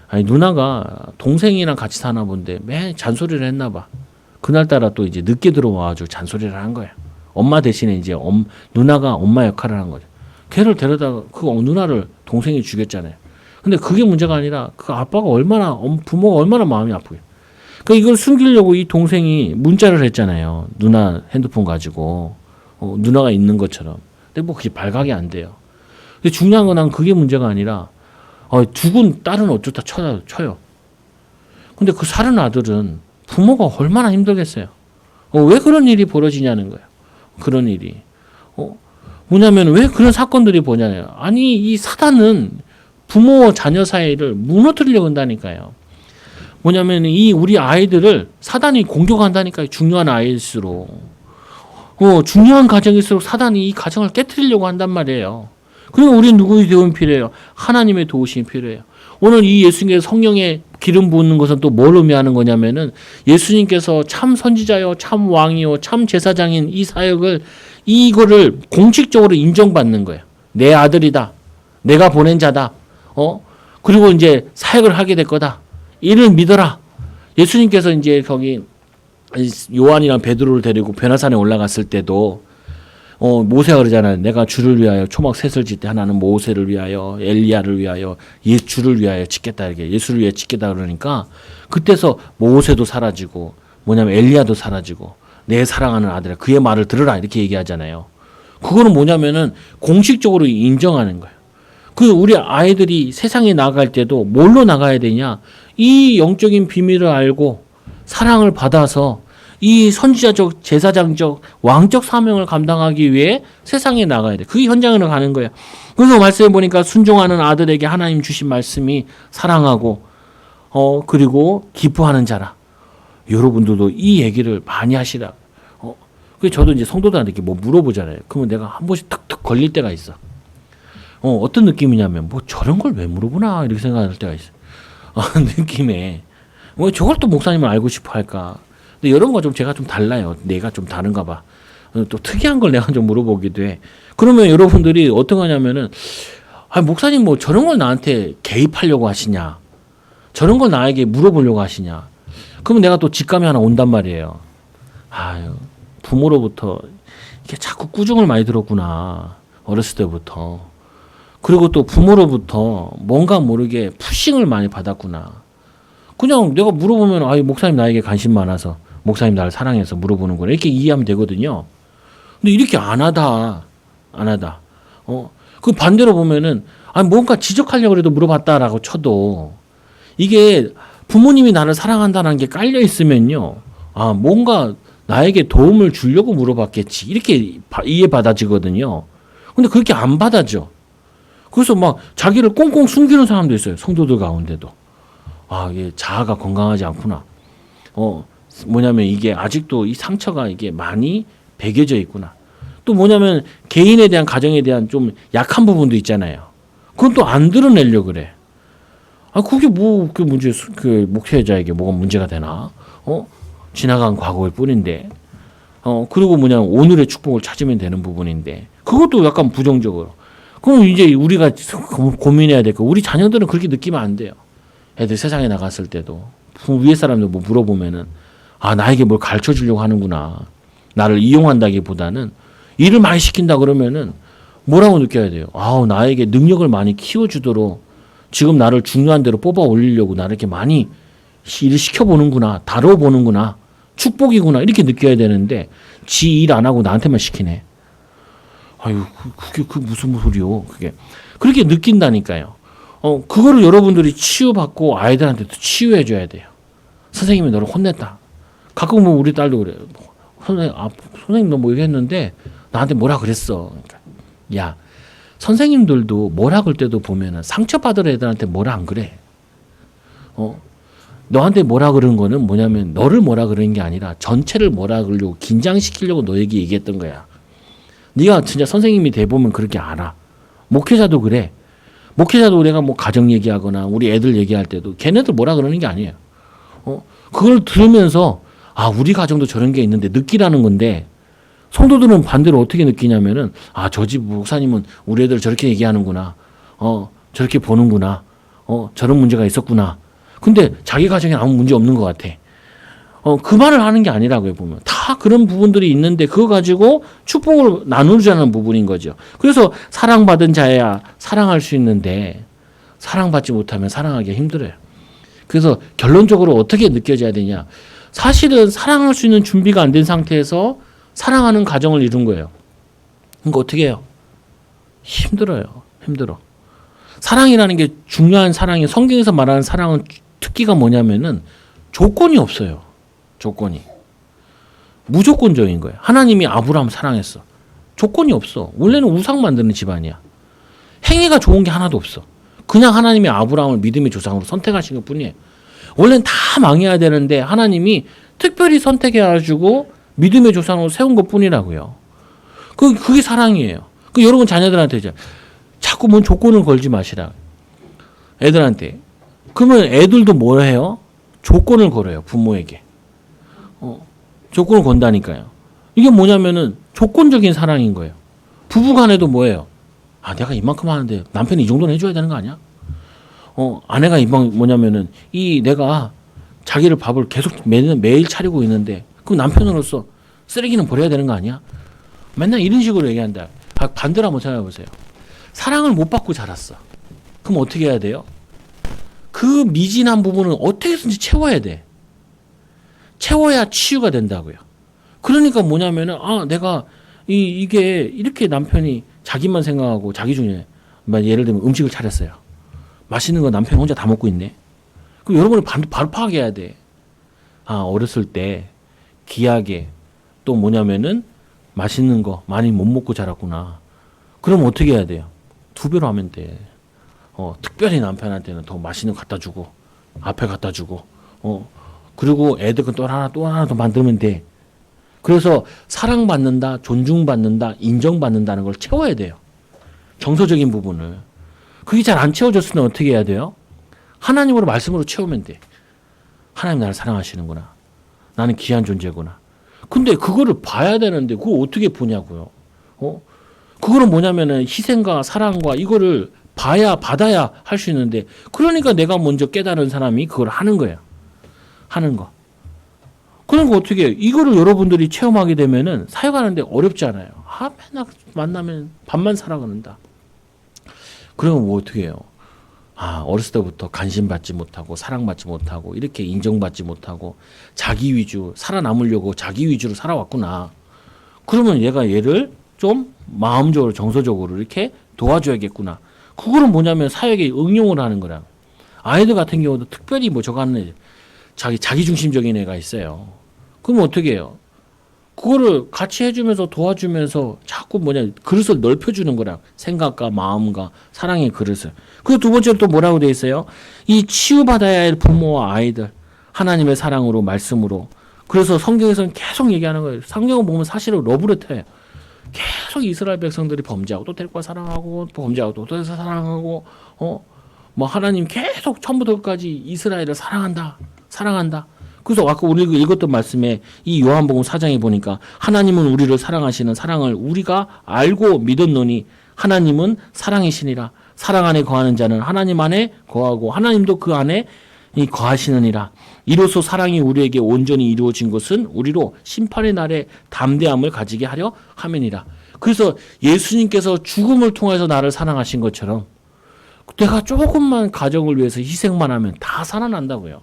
아니, 누나가 동생이랑 같이 사나 본데 매 잔소리를 했나 봐. 그날따라 또 이제 늦게 들어와가지고 잔소리를 한 거야. 엄마 대신에 이제 누나가 엄마 역할을 한 거죠. 걔를 데려다가 그 누나를 동생이 죽였잖아요. 근데 그게 문제가 아니라 그 아빠가 부모가 얼마나 마음이 아프게. 그러니까 이걸 숨기려고 이 동생이 문자를 했잖아요. 누나 핸드폰 가지고. 누나가 있는 것처럼. 근데 뭐 그게 발각이 안 돼요. 근데 중요한 건 난 그게 문제가 아니라 죽은 딸은 어쩌다 쳐요. 근데 그 살은 아들은 부모가 얼마나 힘들겠어요. 왜 그런 일이 벌어지냐는 거예요. 그런 일이. 뭐냐면 왜 그런 사건들이 보냐요. 아니, 이 사단은 부모와 자녀 사이를 무너뜨리려고 한다니까요. 뭐냐면 이 우리 아이들을 사단이 공격한다니까요. 중요한 아이일수록. 중요한 가정일수록 사단이 이 가정을 깨뜨리려고 한단 말이에요. 그리고 우리는 누구의 도움이 필요해요? 하나님의 도우심이 필요해요. 오늘 이 예수님께서 성령의 기름 부는 것은 또 뭘 의미하는 거냐면은 예수님께서 참 선지자요, 참 왕이요, 참 제사장인 이 사역을 이거를 공식적으로 인정받는 거예요. 내 아들이다. 내가 보낸 자다. 그리고 이제 사역을 하게 될 거다. 이를 믿어라. 예수님께서 이제 거기 요한이랑 베드로를 데리고 변화산에 올라갔을 때도 모세가 그러잖아요. 내가 주를 위하여 초막 셋을 짓되 하나는 모세를 위하여 엘리야를 위하여 주를 위하여 짓겠다 이렇게 예수를 위해 짓겠다 그러니까 그때서 모세도 사라지고 뭐냐면 엘리야도 사라지고 내 사랑하는 아들아 그의 말을 들으라 이렇게 얘기하잖아요. 그거는 뭐냐면은 공식적으로 인정하는 거예요. 그 우리 아이들이 세상에 나갈 때도 뭘로 나가야 되냐? 이 영적인 비밀을 알고 사랑을 받아서 이 선지자적, 제사장적, 왕적 사명을 감당하기 위해 세상에 나가야 돼. 그 현장으로 가는 거야. 그래서 말씀해 보니까 순종하는 아들에게 하나님 주신 말씀이 사랑하고 그리고 기뻐하는 자라. 여러분들도 이 얘기를 많이 하시라. 그래서 저도 이제 성도들한테 이렇게 뭐 물어보잖아요. 그러면 내가 한 번씩 툭툭 걸릴 때가 있어. 어떤 느낌이냐면 뭐 저런 걸 왜 물어보나 이렇게 생각할 때가 있어. 느낌에 뭐 저걸 또 목사님을 알고 싶어 할까. 근데 이런 거 좀 제가 좀 달라요. 내가 좀 다른가 봐. 또 특이한 걸 내가 좀 물어보기도 해. 그러면 여러분들이 어떤 거냐면은 목사님 뭐 저런 걸 나한테 개입하려고 하시냐. 저런 걸 나에게 물어보려고 하시냐. 그러면 내가 또 직감이 하나 온단 말이에요. 부모로부터 이게 자꾸 꾸중을 많이 들었구나. 어렸을 때부터. 그리고 또 부모로부터 뭔가 모르게 푸싱을 많이 받았구나. 그냥 내가 물어보면 목사님 나에게 관심 많아서 목사님 나를 사랑해서 물어보는구나 이렇게 이해하면 되거든요. 근데 이렇게 안 하다. 그 반대로 보면은 뭔가 지적하려고 해도 물어봤다라고 쳐도 이게 부모님이 나를 사랑한다는 게 깔려 있으면요. 뭔가 나에게 도움을 주려고 물어봤겠지 이렇게 이해받아지거든요. 근데 그렇게 안 받아져. 그래서 막 자기를 꽁꽁 숨기는 사람도 있어요. 성도들 가운데도. 이게 자아가 건강하지 않구나. 뭐냐면 이게 아직도 이 상처가 이게 많이 배겨져 있구나. 또 뭐냐면 개인에 대한 가정에 대한 좀 약한 부분도 있잖아요. 그건 또 안 드러내려고 그래. 그게 뭐 그 문제 그 목회자에게 뭐가 문제가 되나? 지나간 과거일 뿐인데. 그리고 뭐냐면 오늘의 축복을 찾으면 되는 부분인데. 그것도 약간 부정적으로. 그럼 이제 우리가 고민해야 될 거. 우리 자녀들은 그렇게 느끼면 안 돼요. 애들 세상에 나갔을 때도 위에 사람들 뭐 물어보면은 나에게 뭘 가르쳐 주려고 하는구나. 나를 이용한다기보다는 일을 많이 시킨다 그러면은 뭐라고 느껴야 돼요. 나에게 능력을 많이 키워주도록 지금 나를 중요한 대로 뽑아 올리려고 나를 이렇게 많이 일을 시켜보는구나. 다뤄보는구나. 축복이구나. 이렇게 느껴야 되는데 지 일 안 하고 나한테만 시키네. 그게 무슨 소리요? 그게 그렇게 느낀다니까요. 그거를 여러분들이 치유받고 아이들한테도 치유해줘야 돼요. 선생님이 너를 혼냈다. 가끔 보면 우리 딸도 그래요. 선생님 너 뭐 이랬는데 나한테 뭐라 그랬어. 그러니까, 야, 선생님들도 뭐라 그럴 때도 보면은 상처받을 애들한테 뭐라 안 그래. 너한테 뭐라 그러는 거는 뭐냐면 너를 뭐라 그러는 게 아니라 전체를 뭐라 그러려고 긴장시키려고 너에게 얘기했던 거야. 네가 진짜 선생님이 돼보면 그렇게 알아. 목회자도 그래. 목회자도 내가 뭐 가정 얘기하거나 우리 애들 얘기할 때도 걔네들 뭐라 그러는 게 아니에요. 그걸 들으면서 우리 가정도 저런 게 있는데 느끼라는 건데 성도들은 반대로 어떻게 느끼냐면은 저 집 목사님은 우리 애들 저렇게 얘기하는구나. 저렇게 보는구나. 저런 문제가 있었구나. 근데 자기 가정에 아무 문제 없는 것 같아. 그 말을 하는 게 아니라고요, 보면. 다 그런 부분들이 있는데 그거 가지고 축복을 나누자는 부분인 거죠. 그래서 사랑받은 자야 사랑할 수 있는데 사랑받지 못하면 사랑하기 힘들어요. 그래서 결론적으로 어떻게 느껴져야 되냐. 사실은 사랑할 수 있는 준비가 안 된 상태에서 사랑하는 가정을 이룬 거예요. 그러니까 어떻게 해요? 힘들어요. 힘들어. 사랑이라는 게 중요한 사랑이 성경에서 말하는 사랑은 특기가 뭐냐면은 조건이 없어요. 조건이. 무조건적인 거예요. 하나님이 아브라함 사랑했어. 조건이 없어. 원래는 우상 만드는 집안이야. 행위가 좋은 게 하나도 없어. 그냥 하나님이 아브라함을 믿음의 조상으로 선택하신 것 뿐이에요. 원래는 다 망해야 되는데 하나님이 특별히 선택해가지고 믿음의 조상으로 세운 것 뿐이라고요. 그게 사랑이에요. 여러분 자녀들한테 이제 자꾸 뭔 조건을 걸지 마시라. 애들한테. 그러면 애들도 뭘 해요? 조건을 걸어요. 부모에게. 조건을 건다니까요. 이게 뭐냐면은 조건적인 사랑인 거예요. 부부간에도 뭐예요? 내가 이만큼 하는데 남편이 이 정도는 해줘야 되는 거 아니야? 아내가 이방 뭐냐면은 이 내가 자기를 밥을 계속 매일 차리고 있는데 그 남편으로서 쓰레기는 버려야 되는 거 아니야? 맨날 이런 식으로 얘기한다. 반대로 한번 생각해 보세요. 사랑을 못 받고 자랐어. 그럼 어떻게 해야 돼요? 그 미진한 부분을 어떻게든지 채워야 돼. 채워야 치유가 된다고요. 그러니까 뭐냐면은 내가 이게 이렇게 남편이 자기만 생각하고 자기 중에 예를 들면 음식을 차렸어요. 맛있는 거 남편 혼자 다 먹고 있네. 그럼 여러분이 바로 파악해야 돼. 어렸을 때 귀하게 또 뭐냐면은 맛있는 거 많이 못 먹고 자랐구나. 그럼 어떻게 해야 돼요? 2배로 하면 돼. 특별히 남편한테는 더 맛있는 거 갖다 주고 앞에 갖다 주고 그리고 애들 또 하나 더 만들면 돼. 그래서 사랑받는다, 존중받는다, 인정받는다는 걸 채워야 돼요. 정서적인 부분을. 그게 잘 안 채워졌을 때 어떻게 해야 돼요? 하나님으로 말씀으로 채우면 돼. 하나님 나를 사랑하시는구나. 나는 귀한 존재구나. 근데 그거를 봐야 되는데 그걸 어떻게 보냐고요. 그거는 뭐냐면은 희생과 사랑과 이거를 받아야 할 수 있는데 그러니까 내가 먼저 깨달은 사람이 그걸 하는 거예요. 하는 거. 그러니까 어떻게 이거를 여러분들이 체험하게 되면은 사역하는데 어렵지 않아요. 맨날 만나면 밥만 살아가는다. 그러면 뭐 어떻게 해요? 어렸을 때부터 관심받지 못하고 사랑받지 못하고 이렇게 인정받지 못하고 자기 위주 살아남으려고 자기 위주로 살아왔구나. 그러면 얘를 좀 마음적으로 정서적으로 이렇게 도와줘야겠구나. 그거는 뭐냐면 사역에 응용을 하는 거라. 아이들 같은 경우도 특별히 저거 하는 애 자기 중심적인 애가 있어요. 그럼 어떻게 해요? 그거를 같이 해주면서 도와주면서 자꾸 그릇을 넓혀주는 거랑 생각과 마음과 사랑의 그릇을. 그리고 두 번째로 또 뭐라고 돼 있어요? 이 치유받아야 할 부모와 아이들 하나님의 사랑으로 말씀으로. 그래서 성경에서는 계속 얘기하는 거예요. 성경을 보면 사실은 러브레터예요. 계속 이스라엘 백성들이 범죄하고 또 데리고 사랑하고 범죄하고 또 사랑하고 하나님 계속 처음부터 끝까지 이스라엘을 사랑한다. 그래서 아까 우리 읽었던 말씀에 이 요한복음 4장에 보니까 하나님은 우리를 사랑하시는 사랑을 우리가 알고 믿었노니 하나님은 사랑이시니라. 사랑 안에 거하는 자는 하나님 안에 거하고 하나님도 그 안에 거하시느니라. 이로써 사랑이 우리에게 온전히 이루어진 것은 우리로 심판의 날에 담대함을 가지게 하려 함이니라. 그래서 예수님께서 죽음을 통해서 나를 사랑하신 것처럼 내가 조금만 가정을 위해서 희생만 하면 다 살아난다고요.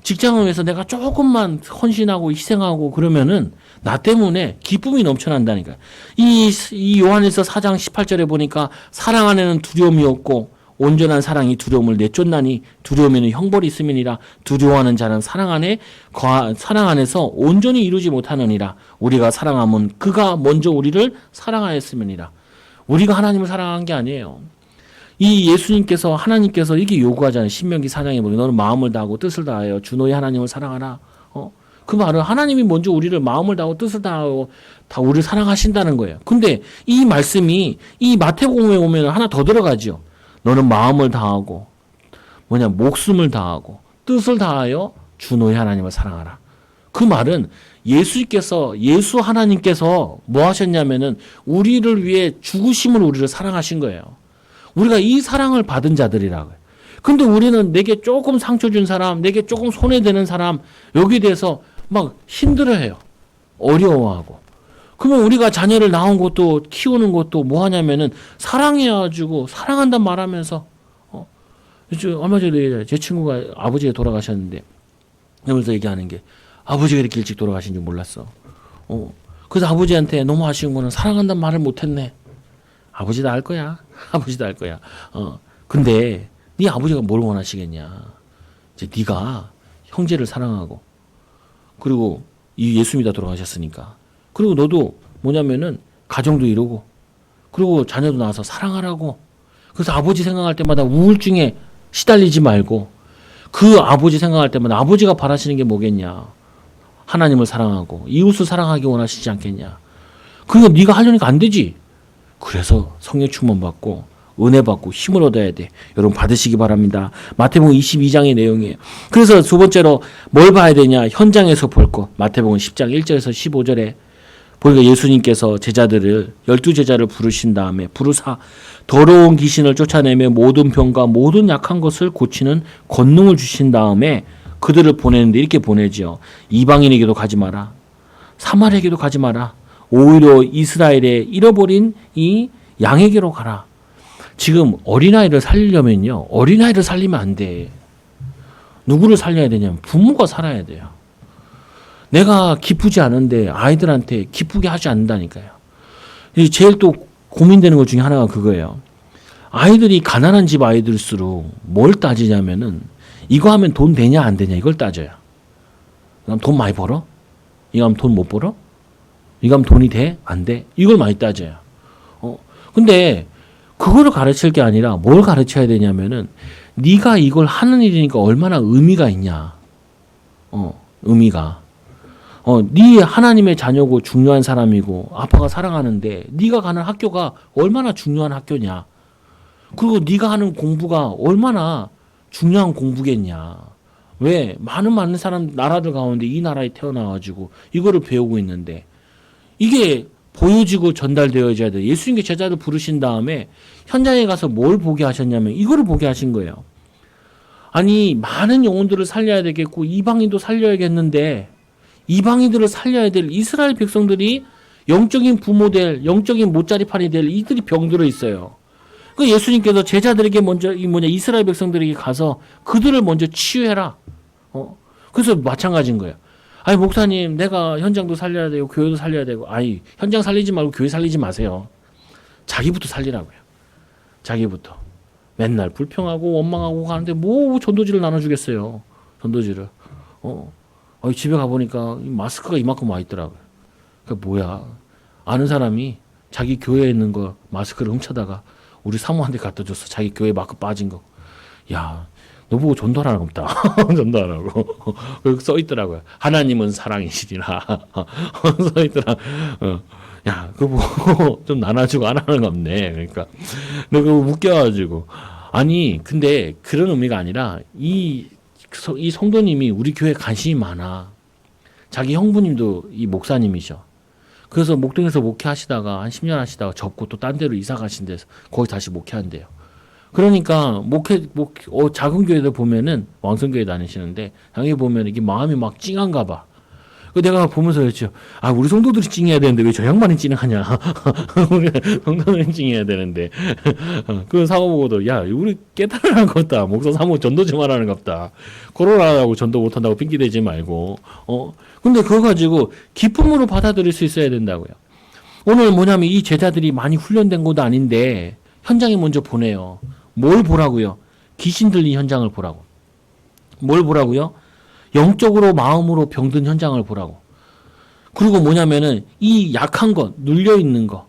직장을 위해서 내가 조금만 헌신하고 희생하고 그러면은 나 때문에 기쁨이 넘쳐난다니까. 이 요한일서 4장 18절에 보니까 사랑 안에는 두려움이 없고 온전한 사랑이 두려움을 내쫓나니 두려움에는 형벌이 있음이니라. 두려워하는 자는 사랑 안에서 온전히 이루지 못하느니라. 우리가 사랑하면 그가 먼저 우리를 사랑하였음이니라. 우리가 하나님을 사랑한 게 아니에요. 이 예수님께서 하나님께서 이게 요구하잖아요. 신명기 4장에 보면 너는 마음을 다하고 뜻을 다하여 주 너의 하나님을 사랑하라. 그 말은 하나님이 먼저 우리를 마음을 다하고 뜻을 다하고 다 우리를 사랑하신다는 거예요. 근데 이 말씀이 이 마태복음에 오면 하나 더 들어가죠. 너는 마음을 다하고 목숨을 다하고 뜻을 다하여 주 너의 하나님을 사랑하라. 그 말은 예수 하나님께서 뭐 하셨냐면은 우리를 위해 죽으심으로 우리를 사랑하신 거예요. 우리가 이 사랑을 받은 자들이라고요. 근데 우리는 내게 조금 상처 준 사람, 내게 조금 손해되는 사람, 여기에 대해서 막 힘들어해요. 어려워하고. 그러면 우리가 자녀를 낳은 것도 키우는 것도 뭐 하냐면은 사랑해가지고 사랑한단 말하면서 얼마 전에 제 친구가 아버지가 돌아가셨는데 그러면서 얘기하는 게 아버지가 이렇게 일찍 돌아가신 줄 몰랐어. 그래서 아버지한테 너무 아쉬운 거는 사랑한단 말을 못했네. 아버지도 알 거야. 아버지도 알 거야. 근데 네 아버지가 뭘 원하시겠냐. 이제 네가 형제를 사랑하고 그리고 이 예수 믿어 돌아가셨으니까 그리고 너도 뭐냐면은 가정도 이루고 그리고 자녀도 낳아서 사랑하라고. 그래서 아버지 생각할 때마다 우울증에 시달리지 말고 그 아버지 생각할 때마다 아버지가 바라시는 게 뭐겠냐. 하나님을 사랑하고 이웃을 사랑하기 원하시지 않겠냐. 그러니까 네가 하려니까 안 되지. 그래서 성령 충만 받고 은혜 받고 힘을 얻어야 돼. 여러분 받으시기 바랍니다. 마태복음 22장의 내용이에요. 그래서 두 번째로 뭘 봐야 되냐. 현장에서 볼 것. 마태복음 10장 1절에서 15절에 보니까 예수님께서 제자들을 12제자를 부르신 다음에 부르사 더러운 귀신을 쫓아내며 모든 병과 모든 약한 것을 고치는 권능을 주신 다음에 그들을 보내는데 이렇게 보내지요. 이방인에게도 가지 마라. 사마리아에게도 가지 마라. 오히려 이스라엘에 잃어버린 이 양에게로 가라. 지금 어린아이를 살리려면요. 어린아이를 살리면 안 돼. 누구를 살려야 되냐면 부모가 살아야 돼요. 내가 기쁘지 않은데 아이들한테 기쁘게 하지 않는다니까요. 제일 또 고민되는 것 중에 하나가 그거예요. 아이들이 가난한 집 아이들일수록 뭘 따지냐면은 이거 하면 돈 되냐 안 되냐 이걸 따져요. 그럼 돈 많이 벌어? 이거 하면 돈 못 벌어? 이거 하면 돈이 돼? 안 돼? 이걸 많이 따져요. 근데 그거를 가르칠 게 아니라 뭘 가르쳐야 되냐면은 네가 이걸 하는 일이니까 얼마나 의미가 있냐. 의미가. 네 하나님의 자녀고 중요한 사람이고 아빠가 사랑하는데 네가 가는 학교가 얼마나 중요한 학교냐. 그리고 네가 하는 공부가 얼마나 중요한 공부겠냐. 왜? 많은 사람 나라들 가운데 이 나라에 태어나가지고 이거를 배우고 있는데 이게 보여지고 전달되어져야 돼. 예수님께 제자들 부르신 다음에 현장에 가서 뭘 보게 하셨냐면 이거를 보게 하신 거예요. 아니 많은 영혼들을 살려야 되겠고 이방인도 살려야겠는데 이방인들을 살려야 될 이스라엘 백성들이 영적인 부모될 영적인 못자리판이 될 이들이 병들어 있어요. 그 예수님께서 제자들에게 먼저 이스라엘 백성들에게 가서 그들을 먼저 치유해라. 그래서 마찬가지인 거예요. 아니 목사님 내가 현장도 살려야 되고 교회도 살려야 되고 아니 현장 살리지 말고 교회 살리지 마세요. 자기부터 살리라고요. 자기부터. 맨날 불평하고 원망하고 가는데 뭐 전도지를 나눠주겠어요. 전도지를. 집에 가보니까 마스크가 이만큼 와 있더라고요. 그러니까 뭐야. 아는 사람이 자기 교회에 있는 거 마스크를 훔쳐다가 우리 사모한테 갖다 줬어. 자기 교회 마크 빠진 거. 야, 너 보고 전도하라고 없다. 전도하라고. 그리고 써 있더라고요. 하나님은 사랑이시리라. 써 있더라. 야, 그거 보고 좀 나눠주고 안 하는 거 없네. 그러니까. 내가 그거 웃겨가지고. 아니, 근데 그런 의미가 아니라 이 성도님이 우리 교회에 관심이 많아. 자기 형부님도 이 목사님이셔. 그래서 목동에서 목회하시다가 한 10년 하시다가 접고 또 딴 데로 이사 가신 데서 거기 다시 목회한대요. 그러니까 작은 교회들 보면은 왕성교회 다니시는데 당연히 보면 이게 마음이 막 찡한가 봐. 그 내가 보면서 그랬죠. 아, 우리 성도들이 찡해야 되는데 왜 저 양반이 찡하냐. 우리 성도들이 찡해야 되는데. 그 사고 보고도 야, 우리 깨달으라는 것 같다. 목사 사모 전도 좀 하라는 것 같다. 코로나라고 전도 못한다고 핑계대지 말고. 근데 그거 가지고 기쁨으로 받아들일 수 있어야 된다고요. 오늘 뭐냐면 이 제자들이 많이 훈련된 것도 아닌데 현장에 먼저 보내요. 뭘 보라고요? 귀신 들린 현장을 보라고. 뭘 보라고요? 영적으로 마음으로 병든 현장을 보라고. 그리고 뭐냐면은 이 약한 것, 눌려 있는 거,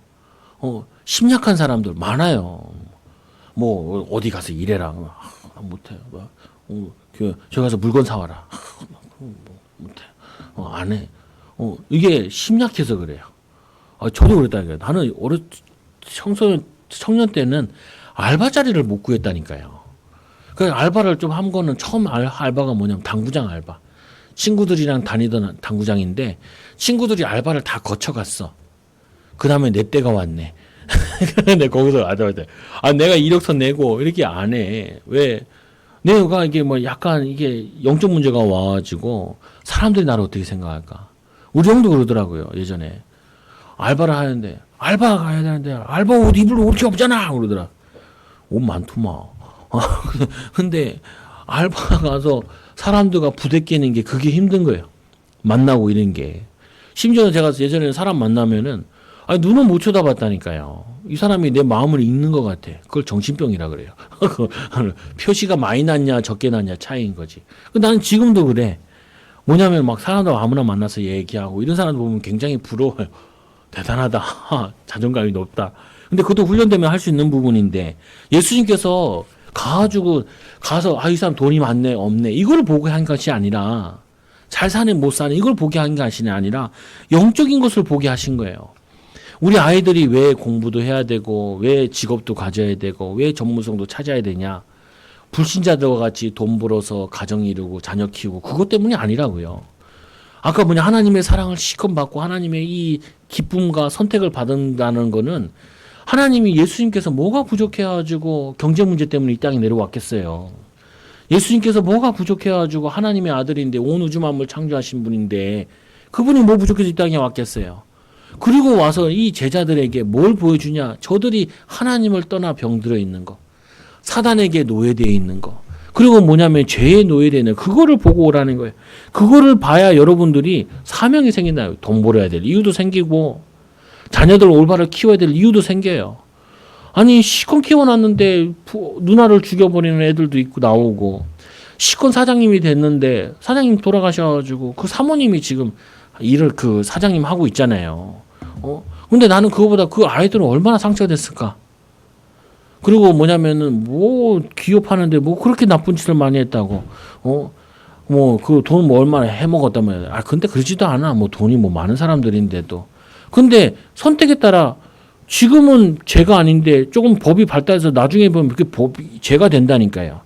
심약한 사람들 많아요. 뭐 어디 가서 일해라, 못해. 저기 가서 물건 사와라, 못해. 안 해. 이게 심약해서 그래요. 저도 그랬다니까요. 나는 청년 때는 알바 자리를 못 구했다니까요. 그 알바를 좀 한 거는 처음 알바가 뭐냐면 당구장 알바. 친구들이랑 다니던 당구장인데 친구들이 알바를 다 거쳐갔어. 그 다음에 내 때가 왔네. 근데 거기서 내가 이력서 내고 이렇게 안 해. 왜? 내가 이게 뭐 약간 이게 영적 문제가 와가지고 사람들이 나를 어떻게 생각할까? 우리 형도 그러더라고요. 예전에 알바를 하는데 알바 가야 되는데 알바 옷 입을 옷이 없잖아 그러더라. 옷 많더만. 근데 알바 가서 사람들과 부대끼는 게 그게 힘든 거예요. 만나고 이런 게. 심지어 제가 예전에 사람 만나면은 눈은 못 쳐다봤다니까요. 이 사람이 내 마음을 읽는 것 같아. 그걸 정신병이라 그래요. 표시가 많이 났냐 적게 났냐 차이인 거지. 나는 지금도 그래. 뭐냐면 막 사람들 아무나 만나서 얘기하고 이런 사람들 보면 굉장히 부러워요. 대단하다. 자존감이 높다. 근데 그것도 훈련되면 할 수 있는 부분인데 예수님께서 가서 이 사람 돈이 많네 없네 이거를 보고 한 것이 아니라 잘 사네 못 사네 이걸 보게 한 것이 아니라 영적인 것을 보게 하신 거예요. 우리 아이들이 왜 공부도 해야 되고 왜 직업도 가져야 되고 왜 전문성도 찾아야 되냐. 불신자들과 같이 돈 벌어서 가정 이루고 자녀 키우고 그것 때문이 아니라고요. 아까 뭐냐, 하나님의 사랑을 실컷 받고 하나님의 이 기쁨과 선택을 받는다는 거는 하나님이 예수님께서 뭐가 부족해가지고 경제 문제 때문에 이 땅에 내려왔겠어요. 예수님께서 뭐가 부족해가지고 하나님의 아들인데 온 우주 만물 창조하신 분인데 그분이 뭐 부족해서 이 땅에 왔겠어요. 그리고 와서 이 제자들에게 뭘 보여주냐? 저들이 하나님을 떠나 병들어 있는 거, 사단에게 노예되어 있는 거, 그리고 뭐냐면 죄에 노예되는 그거를 보고 오라는 거예요. 그거를 봐야 여러분들이 사명이 생긴다요. 돈 벌어야 될 이유도 생기고 자녀들 올바로 키워야 될 이유도 생겨요. 아니 시컨 키워놨는데 누나를 죽여버리는 애들도 있고 나오고, 시컨 사장님이 됐는데 사장님 돌아가셔가지고 그 사모님이 지금 일을 그 사장님 하고 있잖아요. 근데 나는 그거보다 그 아이들은 얼마나 상처가 됐을까. 그리고 뭐냐면은 뭐 기업하는데 뭐 그렇게 나쁜 짓을 많이 했다고. 뭐 그 돈 뭐 얼마나 해먹었다면. 근데 그러지도 않아. 뭐 돈이 뭐 많은 사람들인데도. 근데 선택에 따라 지금은 죄가 아닌데 조금 법이 발달해서 나중에 보면 그게 법이 죄가 된다니까요.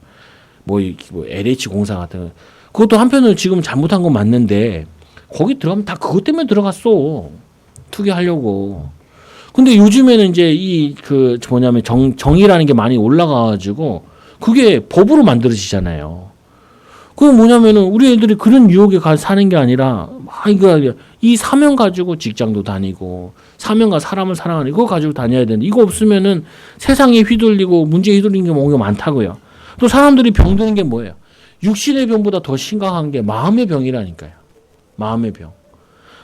뭐 LH 공사 같은 거. 그것도 한편으로 지금 잘못한 건 맞는데 거기 들어가면 다 그것 때문에 들어갔어. 투기하려고. 근데 요즘에는 이제 뭐냐면 정의라는 게 많이 올라가가지고 그게 법으로 만들어지잖아요. 그건 뭐냐면은 우리 애들이 그런 유혹에 가서 사는 게 아니라 이 사명 가지고 직장도 다니고 사명과 사람을 사랑하는 이거 가지고 다녀야 되는데 이거 없으면은 세상에 휘둘리고 문제에 휘둘리는 게 뭔가 많다고요. 또 사람들이 병드는 게 뭐예요? 육신의 병보다 더 심각한 게 마음의 병이라니까요. 마음의 병.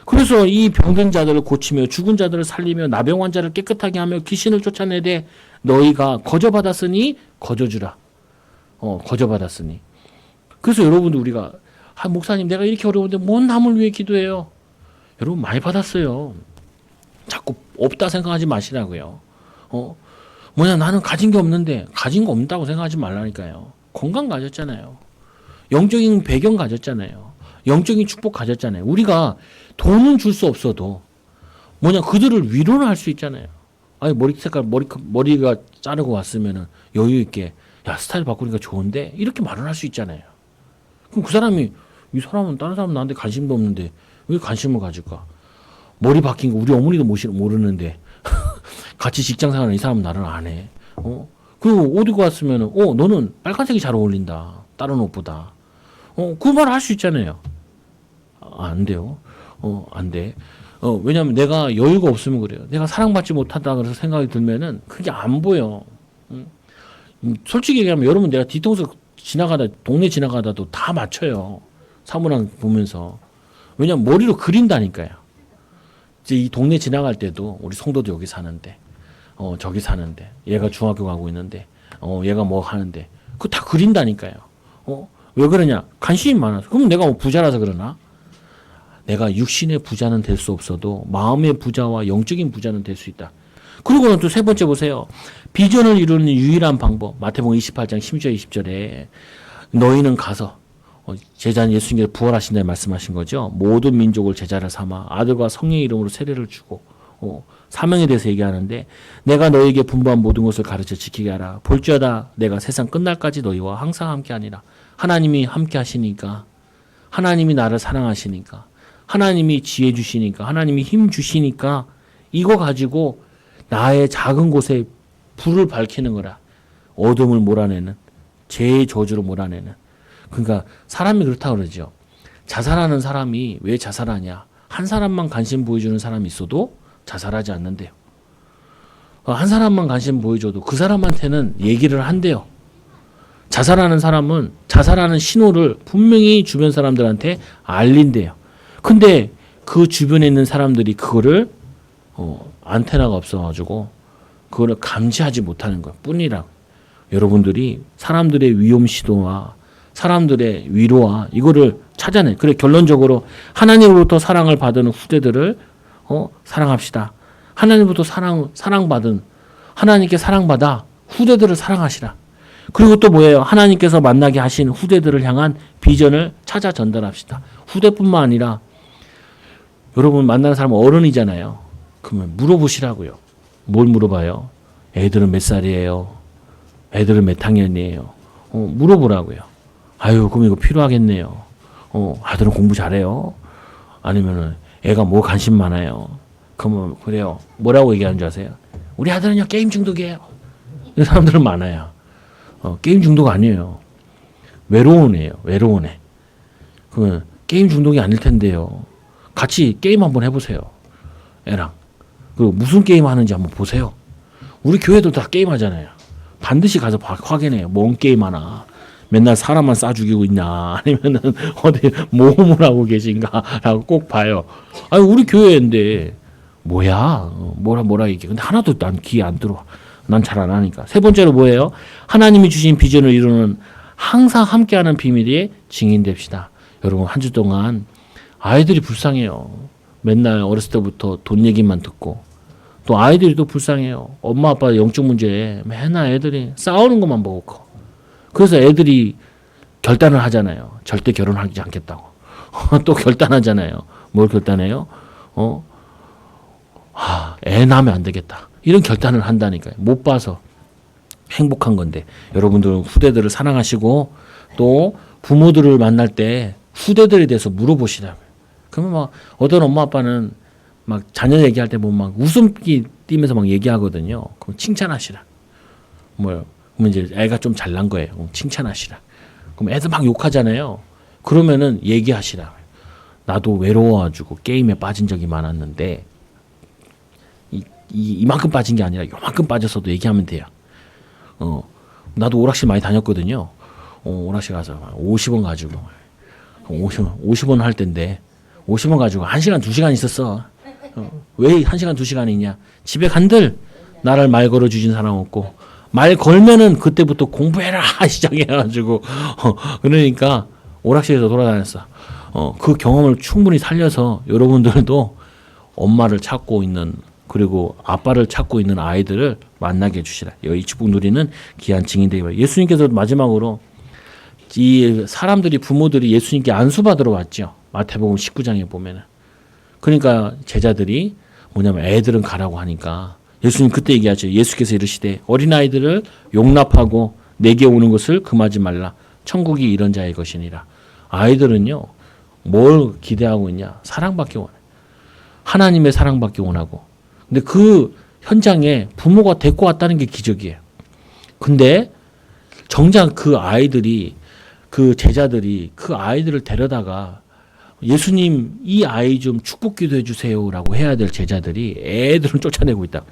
그래서 이 병든 자들을 고치며 죽은 자들을 살리며 나병 환자를 깨끗하게 하며 귀신을 쫓아내되 너희가 거저받았으니 거저주라. 거저받았으니. 그래서 여러분들 우리가 목사님 내가 이렇게 어려운데 뭔 남을 위해 기도해요. 여러분 많이 받았어요. 자꾸 없다 생각하지 마시라고요. 나는 가진 게 없는데 가진 거 없다고 생각하지 말라니까요. 건강 가졌잖아요. 영적인 배경 가졌잖아요. 영적인 축복 가졌잖아요. 우리가 돈은 줄 수 없어도 그들을 위로는 할 수 있잖아요. 머리 색깔 머리가 자르고 왔으면은 여유 있게 야 스타일 바꾸니까 좋은데 이렇게 말을 할 수 있잖아요. 그럼 그 사람이 이 사람은 다른 사람은 나한테 관심도 없는데 왜 관심을 가질까? 머리 바뀐 거 우리 어머니도 모르는데 같이 직장 생활하는 이 사람은 나를 안 해. 그리고 옷 입고 왔으면은 너는 빨간색이 잘 어울린다. 다른 옷보다. 그 말 할 수 있잖아요. 안 돼요. 안 돼. 왜냐면 내가 여유가 없으면 그래요. 내가 사랑받지 못한다 그래서 생각이 들면은 그게 안 보여. 솔직히 얘기하면 여러분 내가 뒤통수 동네 지나가다도 다 맞춰요. 사물함 보면서. 왜냐면 머리로 그린다니까요. 이제 이 동네 지나갈 때도 우리 성도도 여기 사는데, 저기 사는데, 얘가 중학교 가고 있는데, 얘가 뭐 하는데, 그거 다 그린다니까요. 왜 그러냐? 관심이 많아서. 그럼 내가 뭐 부자라서 그러나? 내가 육신의 부자는 될 수 없어도 마음의 부자와 영적인 부자는 될 수 있다. 그리고는 또 세 번째 보세요. 비전을 이루는 유일한 방법. 마태복음 28장 10절 20절에 너희는 가서 제자는 예수님께서 부활하신다 말씀하신 거죠. 모든 민족을 제자를 삼아 아들과 성령의 이름으로 세례를 주고 사명에 대해서 얘기하는데 내가 너희에게 분부한 모든 것을 가르쳐 지키게 하라. 볼지어다 내가 세상 끝날까지 너희와 항상 함께하니라. 하나님이 함께 하시니까, 하나님이 나를 사랑하시니까, 하나님이 지혜 주시니까, 하나님이 힘 주시니까 이거 가지고 나의 작은 곳에 불을 밝히는 거라. 어둠을 몰아내는, 죄의 저주를 몰아내는. 그러니까 사람이 그렇다고 그러죠. 자살하는 사람이 왜 자살하냐? 한 사람만 관심 보여주는 사람이 있어도 자살하지 않는데요. 한 사람만 관심 보여줘도 그 사람한테는 얘기를 한대요. 자살하는 사람은 자살하는 신호를 분명히 주변 사람들한테 알린대요. 근데 그 주변에 있는 사람들이 그거를 안테나가 없어가지고 그거를 감지하지 못하는 것 뿐이라고. 여러분들이 사람들의 위험 시도와 사람들의 위로와 이거를 찾아내. 그래 결론적으로 하나님으로부터 사랑을 받은 후대들을 사랑합시다. 하나님으로부터 사랑받은 하나님께 사랑받아 후대들을 사랑하시라. 그리고 또 뭐예요? 하나님께서 만나게 하신 후대들을 향한 비전을 찾아 전달합시다. 후대뿐만 아니라 여러분 만나는 사람은 어른이잖아요. 그러면 물어보시라고요. 뭘 물어봐요? 애들은 몇 살이에요? 애들은 몇 학년이에요? 물어보라고요. 아유, 그럼 이거 필요하겠네요. 아들은 공부 잘해요? 아니면은 애가 뭐 관심 많아요. 그러면 그래요. 뭐라고 얘기하는 줄 아세요? 우리 아들은요 게임 중독이에요. 이런 사람들은 많아요. 게임 중독 아니에요. 외로운 애예요. 외로운 애. 그 게임 중독이 아닐 텐데요. 같이 게임 한번 해보세요. 애랑. 그리고 무슨 게임 하는지 한번 보세요. 우리 교회도 다 게임 하잖아요. 반드시 가서 확인해요. 뭔 게임 하나. 맨날 사람만 싸 죽이고 있나. 아니면은 어디 모험을 하고 계신가. 라고 꼭 봐요. 아니, 우리 교회인데, 뭐야. 뭐라 얘기해. 근데 하나도 난 귀에 안 들어와. 난 잘 안 하니까. 세 번째로 뭐예요? 하나님이 주신 비전을 이루는 항상 함께하는 비밀의 증인됩시다. 여러분, 한 주 동안 아이들이 불쌍해요. 맨날 어렸을 때부터 돈 얘기만 듣고. 또 아이들이 또 불쌍해요. 엄마 아빠 영적 문제에 맨날 애들이 싸우는 것만 보고 커. 그래서 애들이 결단을 하잖아요. 절대 결혼하지 않겠다고. 또 결단하잖아요. 뭘 결단해요? 애 낳으면 안 되겠다. 이런 결단을 한다니까요. 못 봐서 행복한 건데. 여러분들 후대들을 사랑하시고 또 부모들을 만날 때 후대들에 대해서 물어보시라고요. 그러면 막 어떤 엄마 아빠는 막 자녀 얘기할 때 보면 막 웃음기 띠면서 막 얘기하거든요. 그럼 칭찬하시라. 뭐요? 그러면 이제 애가 좀 잘난 거예요. 그럼 칭찬하시라. 그럼 애들 막 욕하잖아요. 그러면은 얘기하시라. 나도 외로워가지고 게임에 빠진 적이 많았는데 이만큼 빠진 게 아니라 요만큼 빠졌어도 얘기하면 돼요. 나도 오락실 많이 다녔거든요. 오락실 가서 50원 가지고 50원 할 텐데 50원 가지고 1시간 2시간 있었어. 왜 1시간 2시간이냐? 집에 간들 나를 말 걸어주신 사람 없고 말 걸면은 그때부터 공부해라 시작해가지고 그러니까 오락실에서 돌아다녔어. 그 경험을 충분히 살려서 여러분들도 엄마를 찾고 있는 그리고 아빠를 찾고 있는 아이들을 만나게 해주시라. 이 축복 누리는 귀한 증인 되기 바랍니다. 예수님께서 마지막으로 이 사람들이 부모들이 예수님께 안수받으러 왔죠. 마태복음 19장에 보면은. 그러니까 제자들이 뭐냐면 애들은 가라고 하니까 예수님 그때 얘기하죠. 예수께서 이르시되 어린아이들을 용납하고 내게 오는 것을 금하지 말라. 천국이 이런 자의 것이니라. 아이들은요. 뭘 기대하고 있냐. 사랑받기 원해. 하나님의 사랑받기 원하고. 근데 그 현장에 부모가 데리고 왔다는 게 기적이에요. 근데 정작 그 아이들이 그 제자들이 그 아이들을 데려다가 예수님 이 아이 좀 축복 기도해 주세요라고 해야 될 제자들이 애들은 쫓아내고 있다.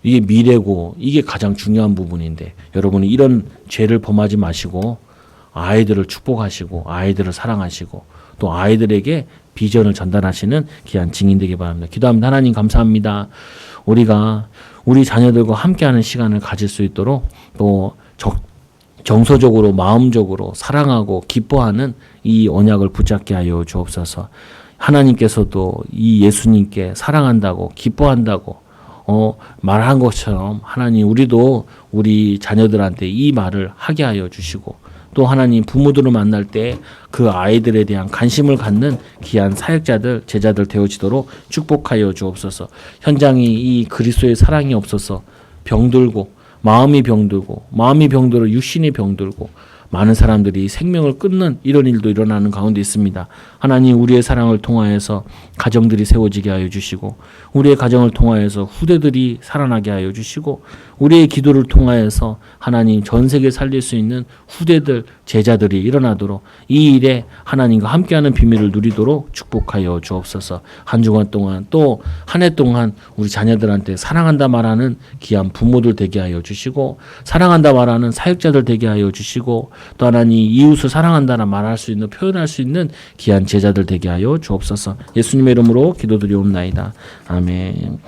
이게 미래고 이게 가장 중요한 부분인데 여러분이 이런 죄를 범하지 마시고 아이들을 축복하시고 아이들을 사랑하시고 또 아이들에게 비전을 전달하시는 귀한 증인 되기 바랍니다. 기도합니다. 하나님 감사합니다. 우리가 우리 자녀들과 함께하는 시간을 가질 수 있도록 또 정서적으로 마음적으로 사랑하고 기뻐하는 이 언약을 붙잡게 하여 주옵소서. 하나님께서도 이 예수님께 사랑한다고 기뻐한다고 말한 것처럼 하나님 우리도 우리 자녀들한테 이 말을 하게 하여 주시고 또 하나님 부모들을 만날 때 그 아이들에 대한 관심을 갖는 귀한 사역자들 제자들 되어지도록 축복하여 주옵소서. 현장이 이 그리스도의 사랑이 없어서 병들고 마음이 병들어 육신이 병들고 많은 사람들이 생명을 끊는 이런 일도 일어나는 가운데 있습니다. 하나님 우리의 사랑을 통하여서 가정들이 세워지게 하여 주시고 우리의 가정을 통하여서 후대들이 살아나게 하여 주시고 우리의 기도를 통하여서 하나님 전 세계 살릴 수 있는 후대들 제자들이 일어나도록 이 일에 하나님과 함께하는 비밀을 누리도록 축복하여 주옵소서. 한 주간 동안 또 한 해 동안 우리 자녀들한테 사랑한다 말하는 귀한 부모들 되게 하여 주시고 사랑한다 말하는 사역자들 되게 하여 주시고 또 하나님 이웃을 사랑한다나 말할 수 있는 표현할 수 있는 귀한 제자들 되게 하여 주옵소서. 예수님의 이름으로 기도드리옵나이다. 아멘.